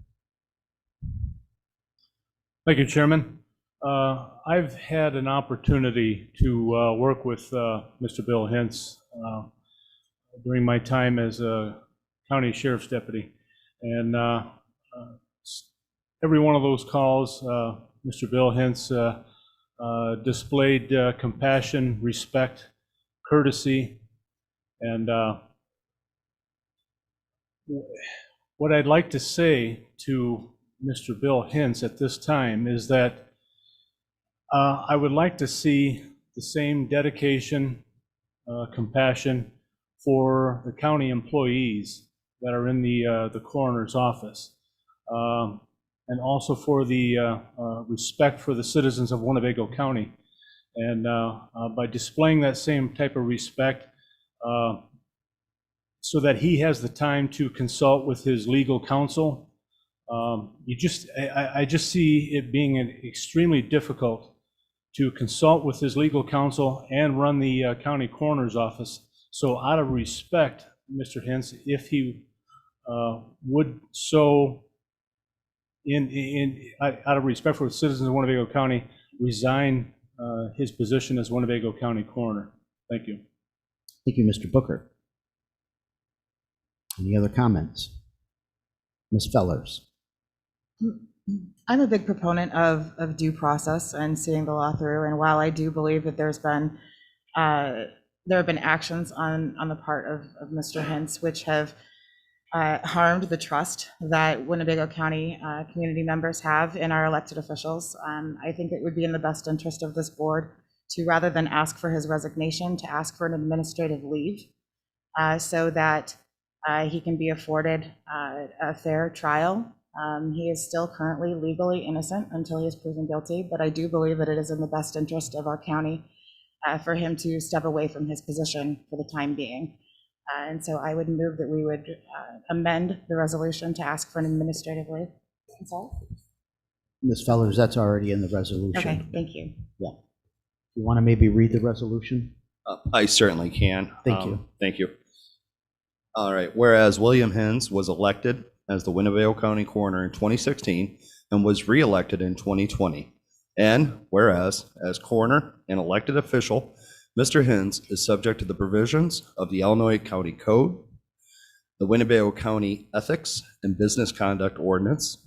Thank you, Chairman. I've had an opportunity to work with Mr. Bill Hintz during my time as a county sheriff's deputy. And every one of those calls, Mr. Bill Hintz displayed compassion, respect, courtesy, and what I'd like to say to Mr. Bill Hintz at this time is that I would like to see the same dedication, compassion for the county employees that are in the coroner's office, and also for the respect for the citizens of Winnebago County. And by displaying that same type of respect, so that he has the time to consult with his legal counsel, I just see it being extremely difficult to consult with his legal counsel and run the county coroner's office. So out of respect, Mr. Hintz, if he would so, out of respect for the citizens of Winnebago County, resign his position as Winnebago County coroner. Thank you. Thank you, Mr. Booker. Any other comments? Ms. Fellers. I'm a big proponent of due process and seeing the law through. And while I do believe that there have been actions on the part of Mr. Hintz which have harmed the trust that Winnebago County community members have in our elected officials, I think it would be in the best interest of this board to, rather than ask for his resignation, to ask for an administrative leave so that he can be afforded a fair trial. He is still currently legally innocent until he is proven guilty, but I do believe that it is in the best interest of our county for him to step away from his position for the time being. And so I would move that we would amend the resolution to ask for an administrative leave. That's all. Ms. Fellers, that's already in the resolution. Okay, thank you. Yeah. You want to maybe read the resolution? I certainly can. Thank you. Thank you. All right. Whereas William Hintz was elected as the Winnebago County coroner in 2016 and was reelected in 2020. And whereas, as coroner and elected official, Mr. Hintz is subject to the provisions of the Illinois County Code, the Winnebago County Ethics and Business Conduct Ordinance,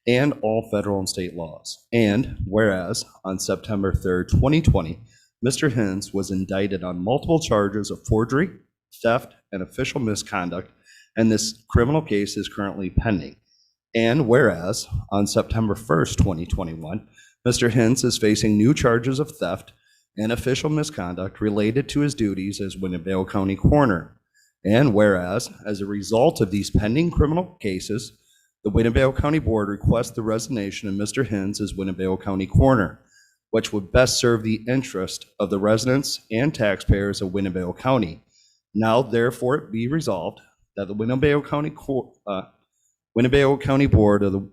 and all federal and state laws. And whereas, on September 3rd, 2020, Mr. Hintz was indicted on multiple charges of forgery, theft, and official misconduct, and this criminal case is currently pending. And whereas, on September 1st, 2021, Mr. Hintz is facing new charges of theft and official misconduct related to his duties as Winnebago County coroner. And whereas, as a result of these pending criminal cases, the Winnebago County Board requests the resignation of Mr. Hintz as Winnebago County coroner, which would best serve the interest of the residents and taxpayers of Winnebago County. Now, therefore, it be resolved that the Winnebago County Board of the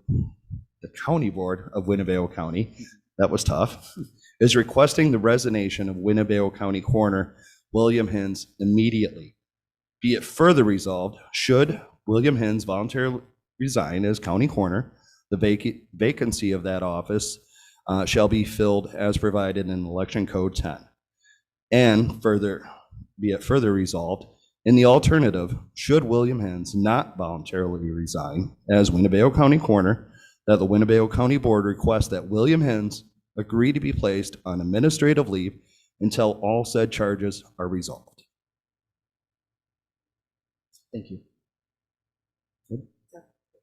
County Board of Winnebago County, that was tough, is requesting the resignation of Winnebago County coroner William Hintz immediately. Be it further resolved, should William Hintz voluntarily resign as county coroner, the vacancy of that office shall be filled as provided in Election Code 10. And further, be it further resolved, in the alternative, should William Hintz not voluntarily resign as Winnebago County coroner, that the Winnebago County Board request that William Hintz agree to be placed on administrative leave until all said charges are resolved. Thank you. Good?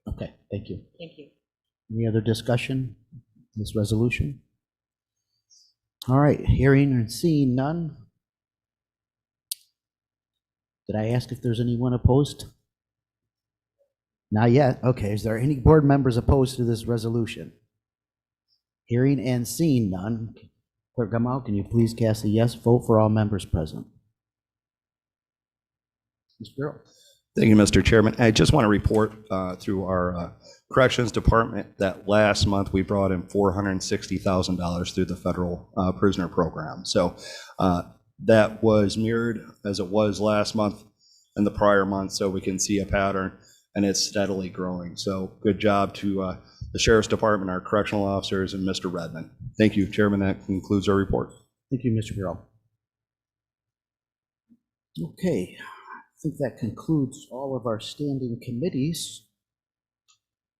Okay, thank you. Thank you. Any other discussion on this resolution? All right, hearing and seeing none. Did I ask if there's anyone opposed? Not yet. Okay, is there any board members opposed to this resolution? Hearing and seeing none. Clerk Gamal, can you please cast a yes vote for all members present? Mr. Burrow. Thank you, Mr. Chairman. I just want to report through our Corrections Department that last month we brought in $460,000 through the federal prisoner program. So that was mirrored as it was last month and the prior month, so we can see a pattern, and it's steadily growing. So good job to the Sheriff's Department, our correctional officers, and Mr. Redmond. Thank you, Chairman. That concludes our report. Thank you, Mr. Burrow. Okay, I think that concludes all of our standing committees,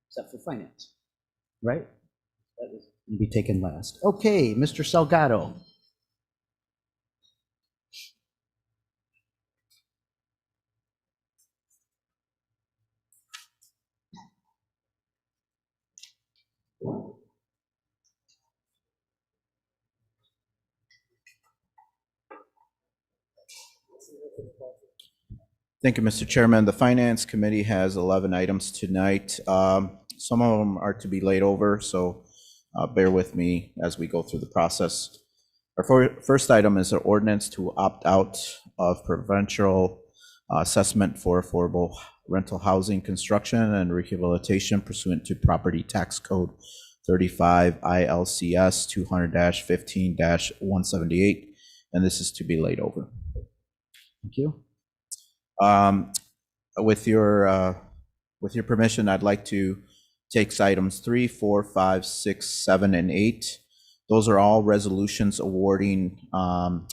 except for Finance. right? That was gonna be taken last. Okay, Mr. Salgado. Thank you, Mr. Chairman. The Finance Committee has 11 items tonight. Some of them are to be laid over, so bear with me as we go through the process. Our first item is an ordinance to opt out of provincial assessment for affordable rental housing construction and rehabilitation pursuant to Property Tax Code 35 ILCS 200-15-178, and this is to be laid over. Thank you. With your permission, I'd like to take items 3, 4, 5, 6, 7, and 8. Those are all resolutions awarding from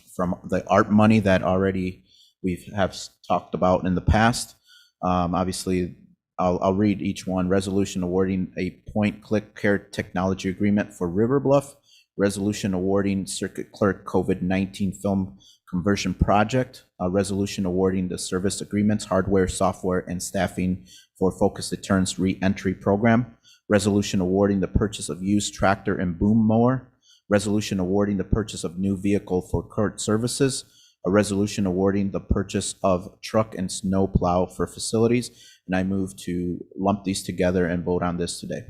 the ARP money that already we have talked about in the past. Obviously, I'll read each one. Resolution awarding a point-click care technology agreement for River Bluff. Resolution awarding Circuit Clerk COVID-19 film conversion project. A resolution awarding the service agreements, hardware, software, and staffing for Focus Deterrence Re-Entry Program. Resolution awarding the purchase of used tractor and boom mower. Resolution awarding the purchase of new vehicle for court services. A resolution awarding the purchase of truck and snow plow for facilities. And I move to lump these together and vote on this today.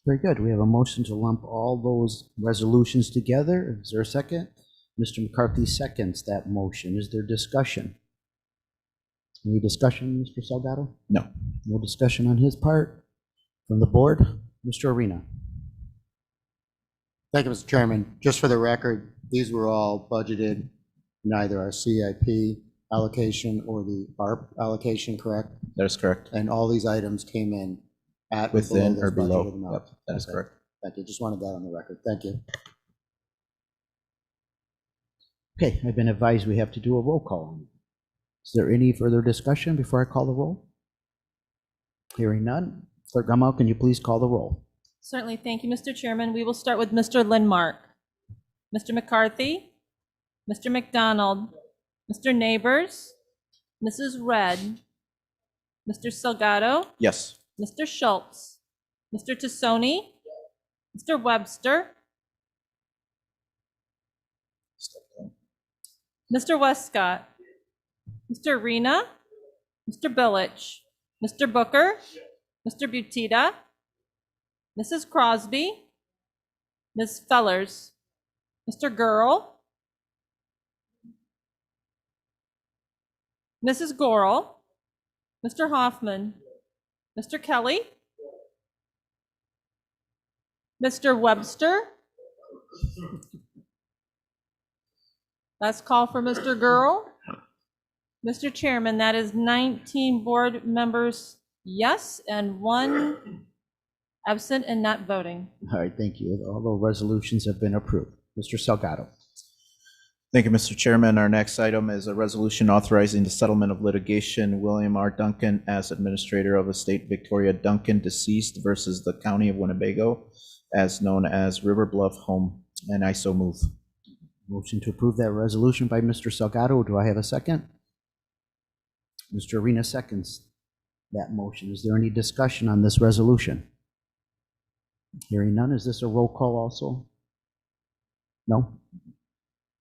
Very good. We have a motion to lump all those resolutions together. Is there a second? Mr. McCarthy seconds that motion. Is there discussion? Any discussion, Mr. Salgado? No. No discussion on his part? From the board? Mr. Arena? Thank you, Mr. Chairman. Just for the record, these were all budgeted in either our CIP allocation or the ARP allocation, correct? That is correct. And all these items came in at within or below. budgeted amount. Yep, that is correct. Thank you. Just wanted that on the record. Thank you. Okay, I've been advised we have to do a roll call. Is there any further discussion before I call the roll? Hearing none. Clerk Gamal, can you please call the roll? Certainly. Thank you, Mr. Chairman. We will start with Mr. Lindmark, Mr. McCarthy, Mr. McDonald, Mr. Neighbors, Mrs. Red, Mr. Salgado, Yes. Mr. Schultz, Mr. Tassoni, Mr. Webster, Mr. Westcott, Mr. Arena, Mr. Billich, Mr. Booker, Mr. Butita, Mrs. Crosby, Ms. Fellers, Mr. Gurl, Mrs. Gorel, Mr. Hoffman, Mr. Kelly, Mr. Webster. Last call for Mr. Gurl. Mr. Chairman, that is 19 board members yes and 1 absent and not voting. All right, thank you. All the resolutions have been approved. Mr. Salgado. Thank you, Mr. Chairman. Our next item is a resolution authorizing the settlement of litigation. William R. Duncan as administrator of estate Victoria Duncan, deceased, versus the County of Winnebago, as known as River Bluff Home, and I so move. Motion to approve that resolution by Mr. Salgado. Do I have a second? Mr. Arena seconds that motion. Is there any discussion on this resolution? Hearing none, is this a roll call also? No?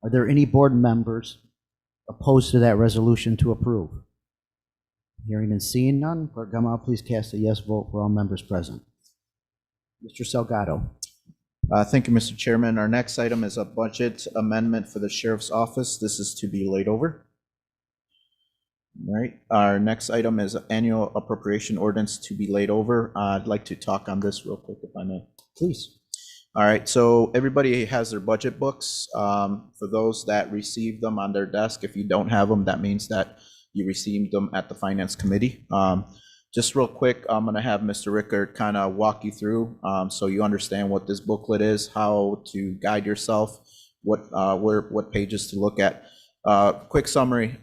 Are there any board members opposed to that resolution to approve? Hearing and seeing none, Clerk Gamal, please cast a yes vote for all members present. Mr. Salgado. Thank you, Mr. Chairman. Our next item is a budget amendment for the Sheriff's Office. This is to be laid over. All right. Our next item is annual appropriation ordinance to be laid over. I'd like to talk on this real quick, if I may. Please. All right. So everybody has their budget books. For those that receive them on their desk, if you don't have them, that means that you received them at the Finance Committee. Just real quick, I'm going to have Mr. Rickard kind of walk you through so you understand what this booklet is, how to guide yourself, what pages to look at. Quick summary,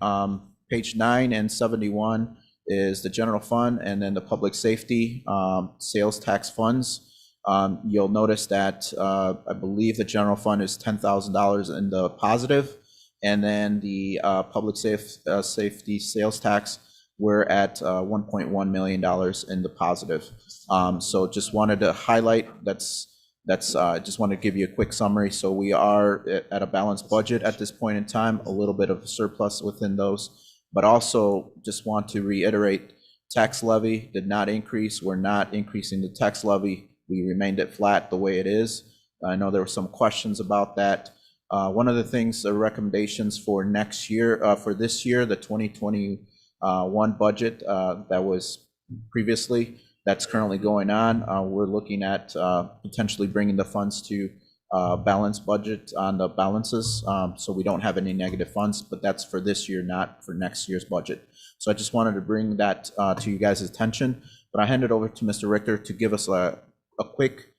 page 9 and 71 is the general fund, and then the public safety, sales tax funds. You'll notice that I believe the general fund is $10,000 in the positive, and then the safety sales tax, we're at $1.1 million in the positive. So just wanted to highlight, just want to give you a quick summary. So we are at a balanced budget at this point in time, a little bit of a surplus within those, but also just want to reiterate, tax levy did not increase. We're not increasing the tax levy. We remained it flat the way it is. I know there were some questions about that. One of the things, the recommendations for next year, for this year, the 2021 budget that was previously, that's currently going on. We're looking at potentially bringing the funds to balanced budget on the balances, so we don't have any negative funds, but that's for this year, not for next year's budget. So I just wanted to bring that to you guys' attention, but I hand it over to Mr. Richter to give us a quick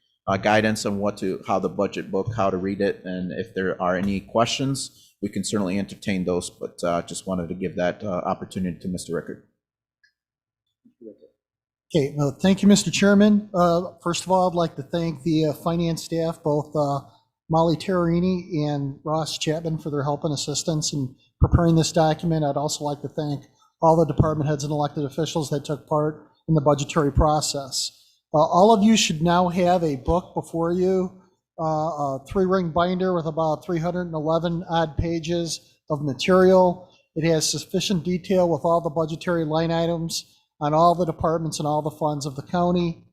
guidance on how the budget book, how to read it, and if there are any questions, we can certainly entertain those, but just wanted to give that opportunity to Mr. Richter. Okay, well, thank you, Mr. Chairman. First of all, I'd like to thank the finance staff, both Molly Terrarini and Ross Chapman, for their help and assistance in preparing this document. I'd also like to thank all the department heads and elected officials that took part in the budgetary process. All of you should now have a book before you, a 3-ring binder with about 311 odd pages of material. It has sufficient detail with all the budgetary line items on all the departments and all the funds of the county.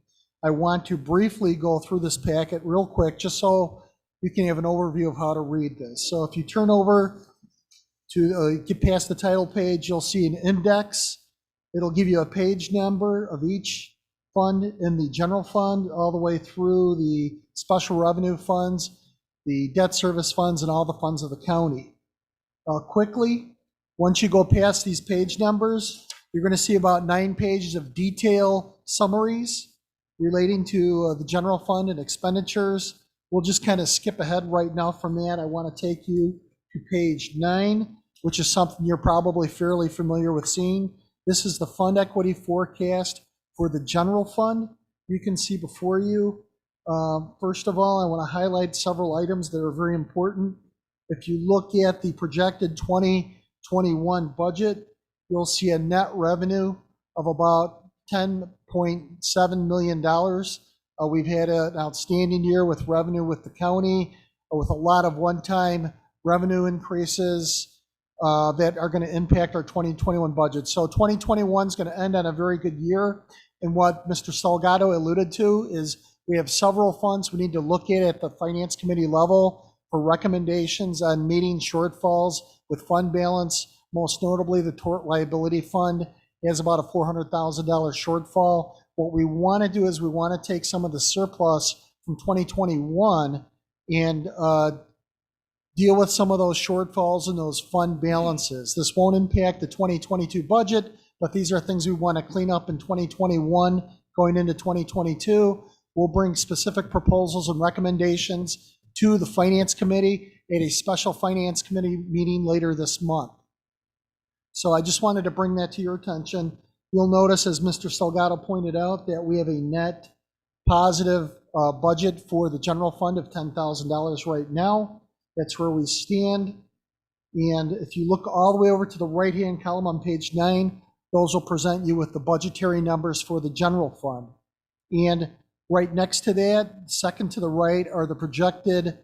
I want to briefly go through this packet real quick, just so you can have an overview of how to read this. So if you turn over to get past the title page, you'll see an index. It'll give you a page number of each fund in the general fund, all the way through the special revenue funds, the debt service funds, and all the funds of the county. Quickly, once you go past these page numbers, you're going to see about 9 pages of detail summaries relating to the general fund and expenditures. We'll just kind of skip ahead right now from that. I want to take you to page 9, which is something you're probably fairly familiar with seeing. This is the fund equity forecast for the general fund. You can see before you. First of all, I want to highlight several items that are very important. If you look at the projected 2021 budget, you'll see a net revenue of about $10.7 million. We've had an outstanding year with revenue with the county, with a lot of one-time revenue increases that are going to impact our 2021 budget. So 2021 is going to end on a very good year. And what Mr. Salgado alluded to is we have several funds we need to look at the Finance Committee level for recommendations on meeting shortfalls with fund balance. Most notably, the Tort Liability Fund has about a $400,000 shortfall. What we want to do is we want to take some of the surplus from 2021 and deal with some of those shortfalls and those fund balances. This won't impact the 2022 budget, but these are things we want to clean up in 2021 going into 2022. We'll bring specific proposals and recommendations to the Finance Committee at a special Finance Committee meeting later this month. So I just wanted to bring that to your attention. You'll notice, as Mr. Salgado pointed out, that we have a net positive budget for the general fund of $10,000 right now. That's where we stand. And if you look all the way over to the right-hand column on page 9, those will present you with the budgetary numbers for the general fund. And right next to that, second to the right, are the projected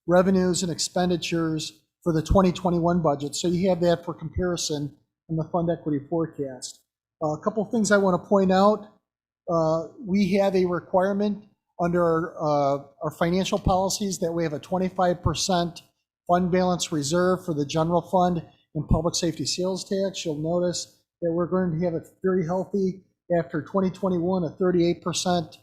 revenues and expenditures for the 2021 budget. So you have that for comparison in the fund equity forecast. A couple of things I want to point out. We have a requirement under our financial policies that we have a 25% fund balance reserve for the general fund and public safety sales tax. You'll notice that we're going to have a very healthy, after 2021, a 38%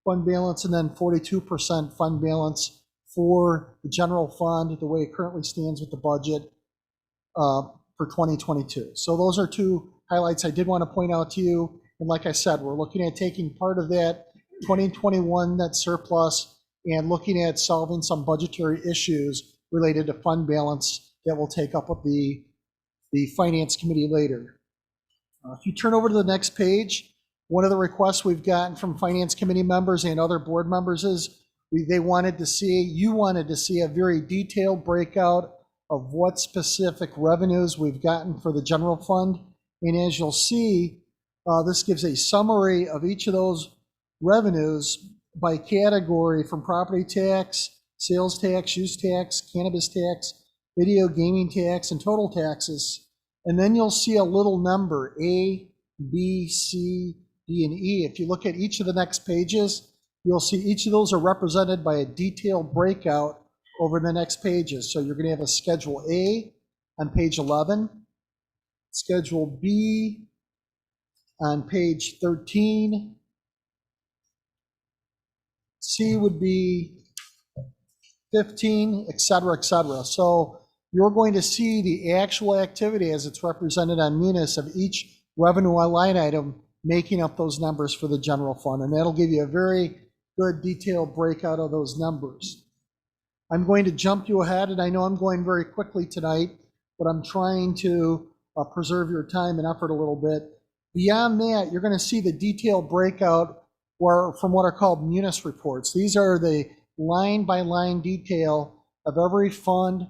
fund balance and then 42% fund balance for the general fund, the way it currently stands with the budget for 2022. So those are 2 highlights I did want to point out to you. And like I said, we're looking at taking part of that 2021 net surplus and looking at solving some budgetary issues related to fund balance that will take up with the Finance Committee later. If you turn over to the next page, One of the requests we've gotten from Finance Committee members and other board members is you wanted to see a very detailed breakout of what specific revenues we've gotten for the general fund. And as you'll see, this gives a summary of each of those revenues by category from property tax, sales tax, use tax, cannabis tax, video gaming tax, and total taxes. And then you'll see a little number, A, B, C, D, and E. If you look at each of the next pages, you'll see each of those are represented by a detailed breakout over the next pages. So you're going to have a Schedule A on page 11, Schedule B on page 13, C would be 15, et cetera, et cetera. So you're going to see the actual activity as it's represented on Munis of each revenue line item making up those numbers for the general fund. And that'll give you a very good detailed breakout of those numbers. I'm going to jump you ahead, and I know I'm going very quickly tonight, but I'm trying to preserve your time and effort a little bit. Beyond that, you're going to see the detailed breakout from what are called Munis Reports. These are the line-by-line detail of every fund,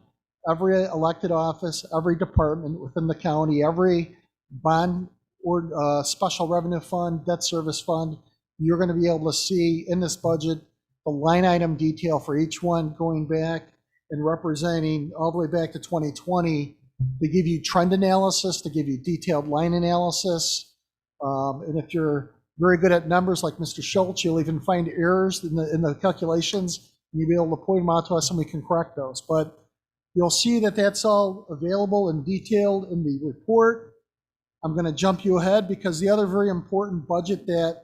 every elected office, every department within the county, every bond or special revenue fund, debt service fund. You're going to be able to see in this budget the line item detail for each one going back and representing all the way back to 2020. They give you trend analysis, to give you detailed line analysis. And if you're very good at numbers like Mr. Schultz, you'll even find errors in the calculations, and you'll be able to point them out to us and we can correct those. But you'll see that that's all available and detailed in the report. I'm going to jump you ahead because the other very important budget that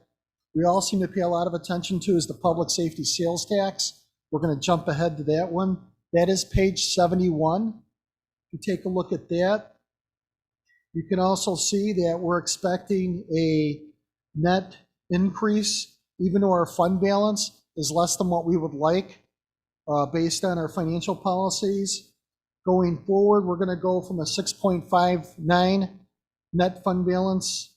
we all seem to pay a lot of attention to is the public safety sales tax. We're going to jump ahead to that one. That is page 71. If you take a look at that, you can also see that we're expecting a net increase, even though our fund balance is less than what we would like based on our financial policies. Going forward, we're going to go from a 6.59 net fund balance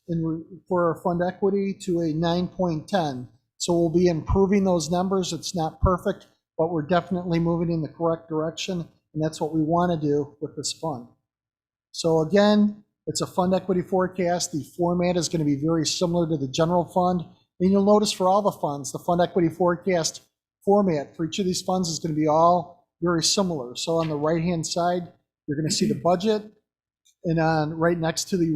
for our fund equity to a 9.10. So we'll be improving those numbers. It's not perfect, but we're definitely moving in the correct direction, and that's what we want to do with this fund. So again, it's a fund equity forecast. The format is going to be very similar to the general fund. And you'll notice for all the funds, the fund equity forecast format for each of these funds is going to be all very similar. So on the right-hand side, you're going to see the budget. And on right next to the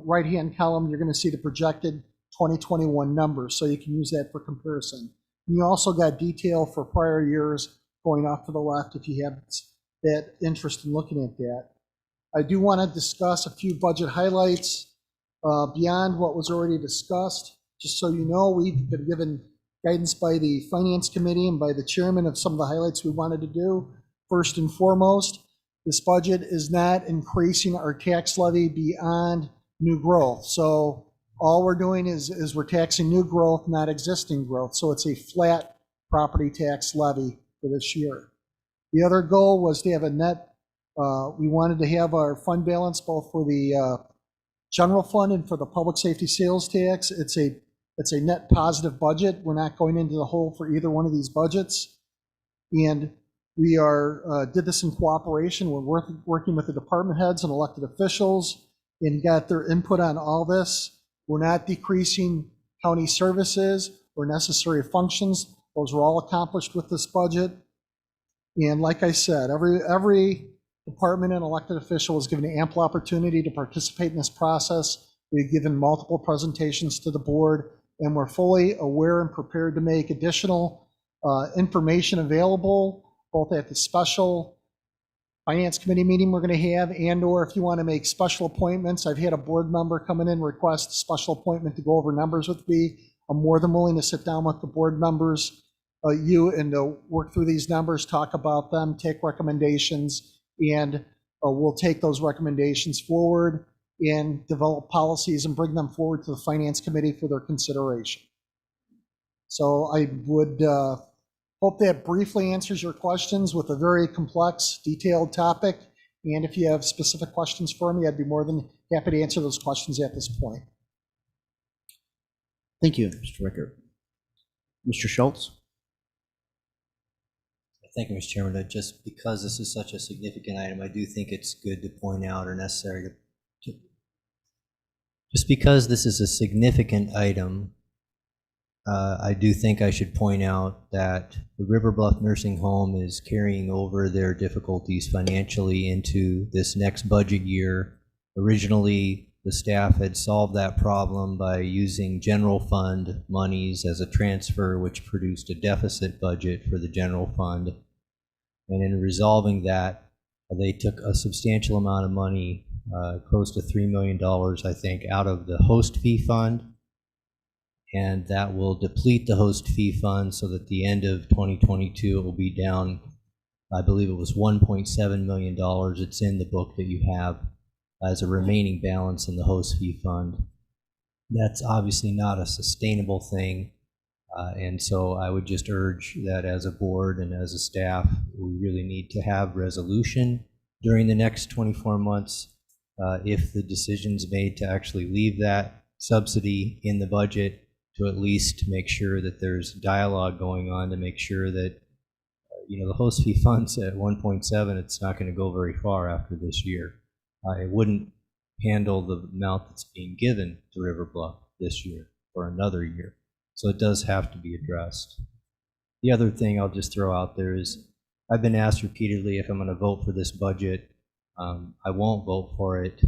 right-hand column, you're going to see the projected 2021 numbers. So you can use that for comparison. And you also got detail for prior years going off to the left if you have that interest in looking at that. I do want to discuss a few budget highlights beyond what was already discussed. Just so you know, we've been given guidance by the Finance Committee and by the chairman of some of the highlights we wanted to do. First and foremost, this budget is not increasing our tax levy beyond new growth. So all we're doing is we're taxing new growth, not existing growth. So it's a flat property tax levy for this year. The other goal was to have a net we wanted to have our fund balance both for the general fund and for the public safety sales tax. It's a net positive budget. We're not going into the hole for either one of these budgets. And we did this in cooperation. We're working with the department heads and elected officials and got their input on all this. We're not decreasing county services or necessary functions. Those were all accomplished with this budget. And like I said, every department and elected official was given ample opportunity to participate in this process. We've given multiple presentations to the board, and we're fully aware and prepared to make additional information available, both at the special Finance Committee meeting we're going to have, and or if you want to make special appointments. I've had a board member come in and request a special appointment to go over numbers with me. I'm more than willing to sit down with the board members, and to work through these numbers, talk about them, take recommendations, and we'll take those recommendations forward and develop policies and bring them forward to the Finance Committee for their consideration. So I would hope that briefly answers your questions with a very complex, detailed topic. And if you have specific questions for me, I'd be more than happy to answer those questions at this point. Thank you, Mr. Rickert. Mr. Schultz? Thank you, Mr. Chairman. Just because this is such a significant item, I do think it's good to point out or necessary to just because this is a significant item, I do think I should point out that the River Bluff Nursing Home is carrying over their difficulties financially into this next budget year. Originally, the staff had solved that problem by using general fund monies as a transfer, which produced a deficit budget for the general fund. And in resolving that, they took a substantial amount of money, close to $3 million, I think, out of the host fee fund. And that will deplete the host fee fund so that at the end of 2022, it will be down, I believe it was $1.7 million. It's in the book that you have as a remaining balance in the host fee fund. That's obviously not a sustainable thing. And so I would just urge that as a board and as a staff, we really need to have resolution during the next 24 months. If the decision's made to actually leave that subsidy in the budget, to at least make sure that there's dialogue going on to make sure that, the host fee funds at 1.7, it's not going to go very far after this year. It wouldn't handle the amount that's being given to River Bluff this year for another year. So it does have to be addressed. The other thing I'll just throw out there is I've been asked repeatedly if I'm going to vote for this budget. I won't vote for it,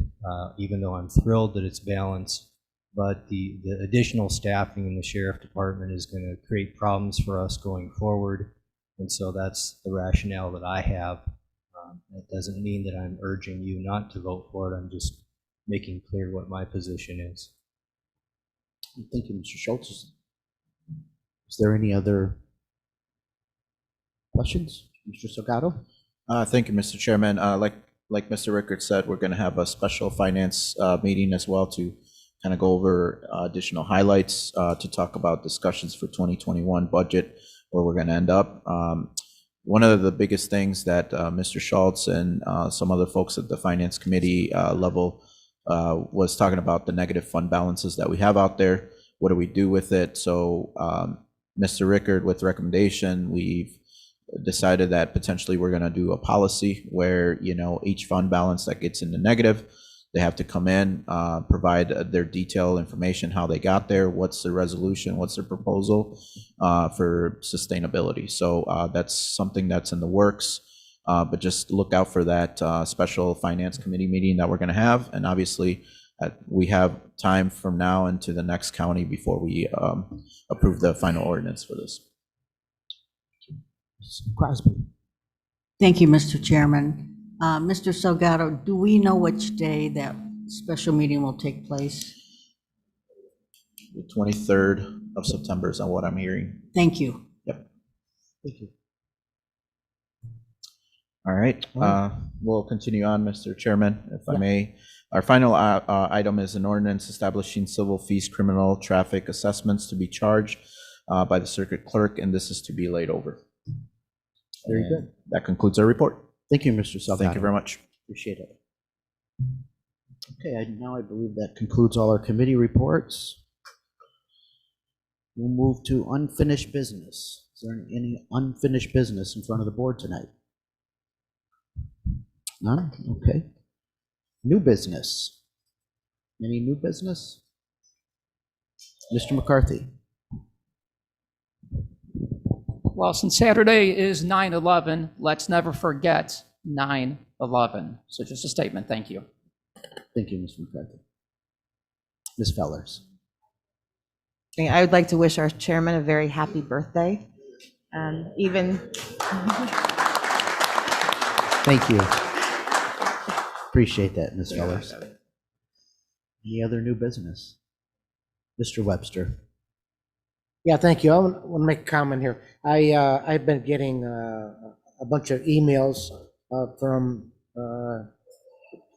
even though I'm thrilled that it's balanced. But the additional staffing in the sheriff department is going to create problems for us going forward. And so that's the rationale that I have. That doesn't mean that I'm urging you not to vote for it. I'm just making clear what my position is. Thank you, Mr. Schultz. Is there any other questions? Mr. Salgado? Thank you, Mr. Chairman. Like Mr. Rickert said, we're going to have a special finance meeting as well to kind of go over additional highlights to talk about discussions for 2021 budget, where we're going to end up. One of the biggest things that Mr. Schultz and some other folks at the Finance Committee level was talking about the negative fund balances that we have out there. What do we do with it? So Mr. Rickert, with recommendation, we've decided that potentially we're going to do a policy where, each fund balance that gets in the negative, they have to come in, provide their detailed information, how they got there, what's the resolution, what's their proposal for sustainability. So that's something that's in the works, but just look out for that special Finance Committee meeting that we're going to have. And obviously, we have time from now into the next county before we approve the final ordinance for this. Crosby. Thank you, Mr. Chairman. Mr. Salgado, do we know which day that special meeting will take place? The 23rd of September is what I'm hearing. Thank you. Yep. Thank you. All right. We'll continue on, Mr. Chairman, if I may. Our final item is an ordinance establishing civil fees, criminal traffic assessments to be charged by the circuit clerk, and this is to be laid over. Very good. That concludes our report. Thank you, Mr. Salgado. Thank you very much. Appreciate it. Okay, now I believe that concludes all our committee reports. We'll move to unfinished business. Is there any unfinished business in front of the board tonight? None? Okay. New business. Any new business? Mr. McCarthy. Well, since Saturday is 9/11, let's never forget 9/11. So just a statement. Thank you. Thank you, Mr. McCarthy. Ms. Fellers. I would like to wish our chairman a very happy birthday. Even. Thank you. Appreciate that, Ms. Fellers. Any other new business? Mr. Webster. Yeah, thank you. I want to make a comment here. I've been getting a bunch of emails from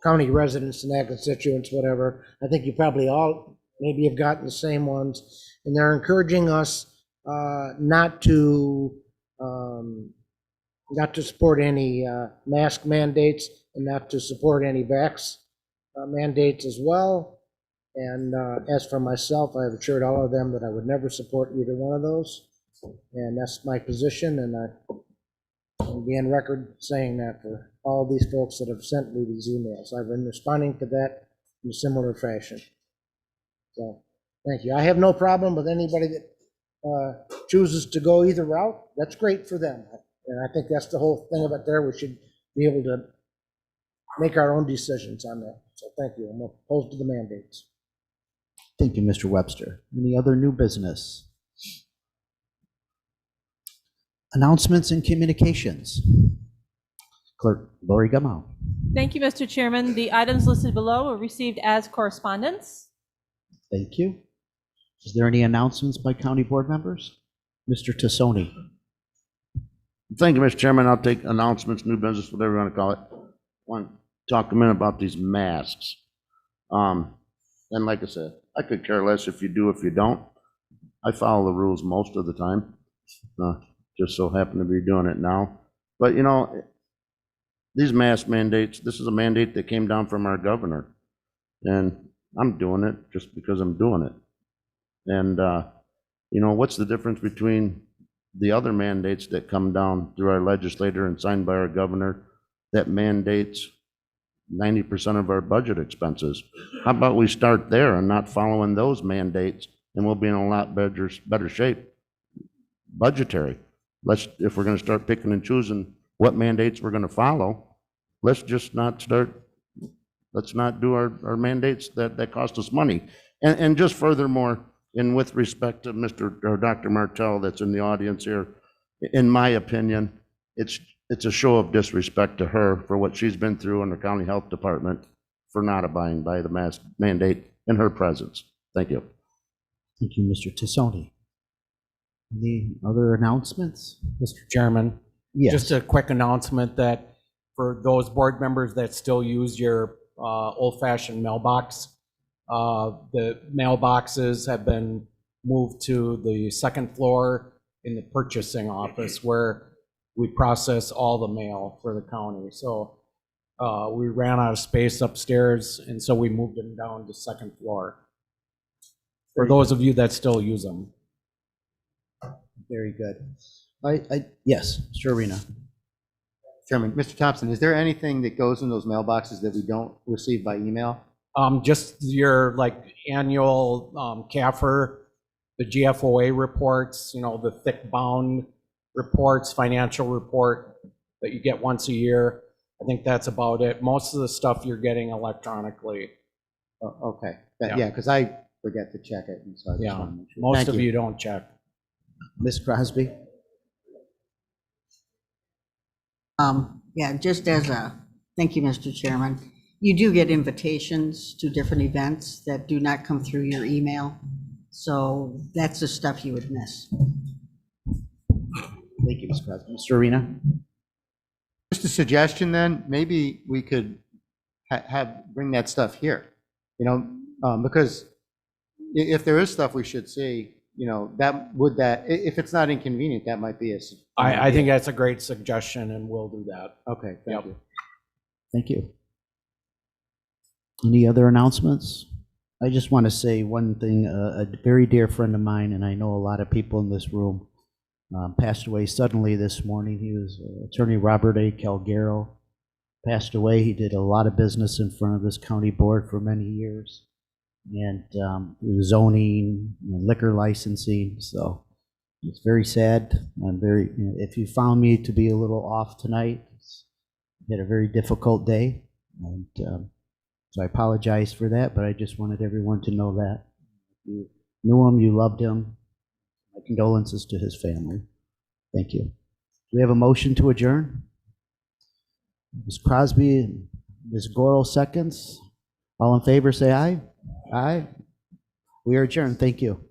county residents and ag constituents, whatever. I think you probably all maybe have gotten the same ones, and they're encouraging us not to support any mask mandates and not to support any vax mandates as well. And as for myself, I have assured all of them that I would never support either one of those. And that's my position, and I'll be on record saying that for all these folks that have sent me these emails. I've been responding to that in a similar fashion. So, thank you. I have no problem with anybody that chooses to go either route. That's great for them. And I think that's the whole thing of it there. We should be able to make our own decisions on that. So thank you. I'm opposed to the mandates. Thank you, Mr. Webster. Any other new business? Announcements and communications. Clerk Lori Gummow. Thank you, Mr. Chairman. The items listed below were received as correspondence. Thank you. Is there any announcements by county board members? Mr. Tassoni. Thank you, Mr. Chairman. I'll take announcements, new business, whatever you want to call it. I want to talk a minute about these masks. And like I said, I could care less if you do, if you don't. I follow the rules most of the time. Just so happen to be doing it now. But you know, these mask mandates, this is a mandate that came down from our governor. And I'm doing it just because I'm doing it. And you know, what's the difference between the other mandates that come down through our legislator and signed by our governor that mandates 90% of our budget expenses? How about we start there and not following those mandates, and we'll be in a lot better shape budgetary. If we're going to start picking and choosing what mandates we're going to follow, let's just not let's not do our mandates that cost us money. And just furthermore, and with respect to Dr. Martell that's in the audience here, in my opinion, it's a show of disrespect to her for what she's been through in the county health department for not abiding by the mask mandate in her presence. Thank you. Thank you, Mr. Tassoni. Any other announcements? Mr. Chairman? Yes. Just a quick announcement that for those board members that still use your old-fashioned mailbox, the mailboxes have been moved to the second floor in the purchasing office where we process all the mail for the county. So we ran out of space upstairs, and so we moved them down to second floor. For those of you that still use them. Very good. Yes, Mr. Arena. Chairman, Mr. Thompson, is there anything that goes in those mailboxes that we don't receive by email? Just your like annual CAFR, the GFOA reports, you know, the thick bound reports, financial report that you get once a year. I think that's about it. Most of the stuff you're getting electronically. Okay. Yeah, because I forget to check it. And so I just Yeah, want to make sure. most Thank of you. you don't check. Ms. Crosby? Yeah, just as a, thank you, Mr. Chairman. You do get invitations to different events that do not come through your email. So that's the stuff you would miss. Thank you, Ms. Crosby. Mr. Arena? Just a suggestion then, maybe we could bring that stuff here, you know, because if there is stuff we should see, you know, if it's not inconvenient, that might be a. I think that's a great suggestion, and we'll do that. Okay, thank you. Thank you. Any other announcements? I just want to say one thing. A very dear friend of mine, and I know a lot of people in this room, passed away suddenly this morning. He was Attorney Robert A. Calgaro. Passed away. He did a lot of business in front of this county board for many years, and zoning and liquor licensing. So it's very sad. I'm very. If you found me to be a little off tonight, I had a very difficult day, and so I apologize for that. But I just wanted everyone to know that you knew him, you loved him. My condolences to his family. Thank you. Do we have a motion to adjourn? Ms. Crosby and Ms. Goro seconds. All in favor, say aye. Aye. We are adjourned. Thank you.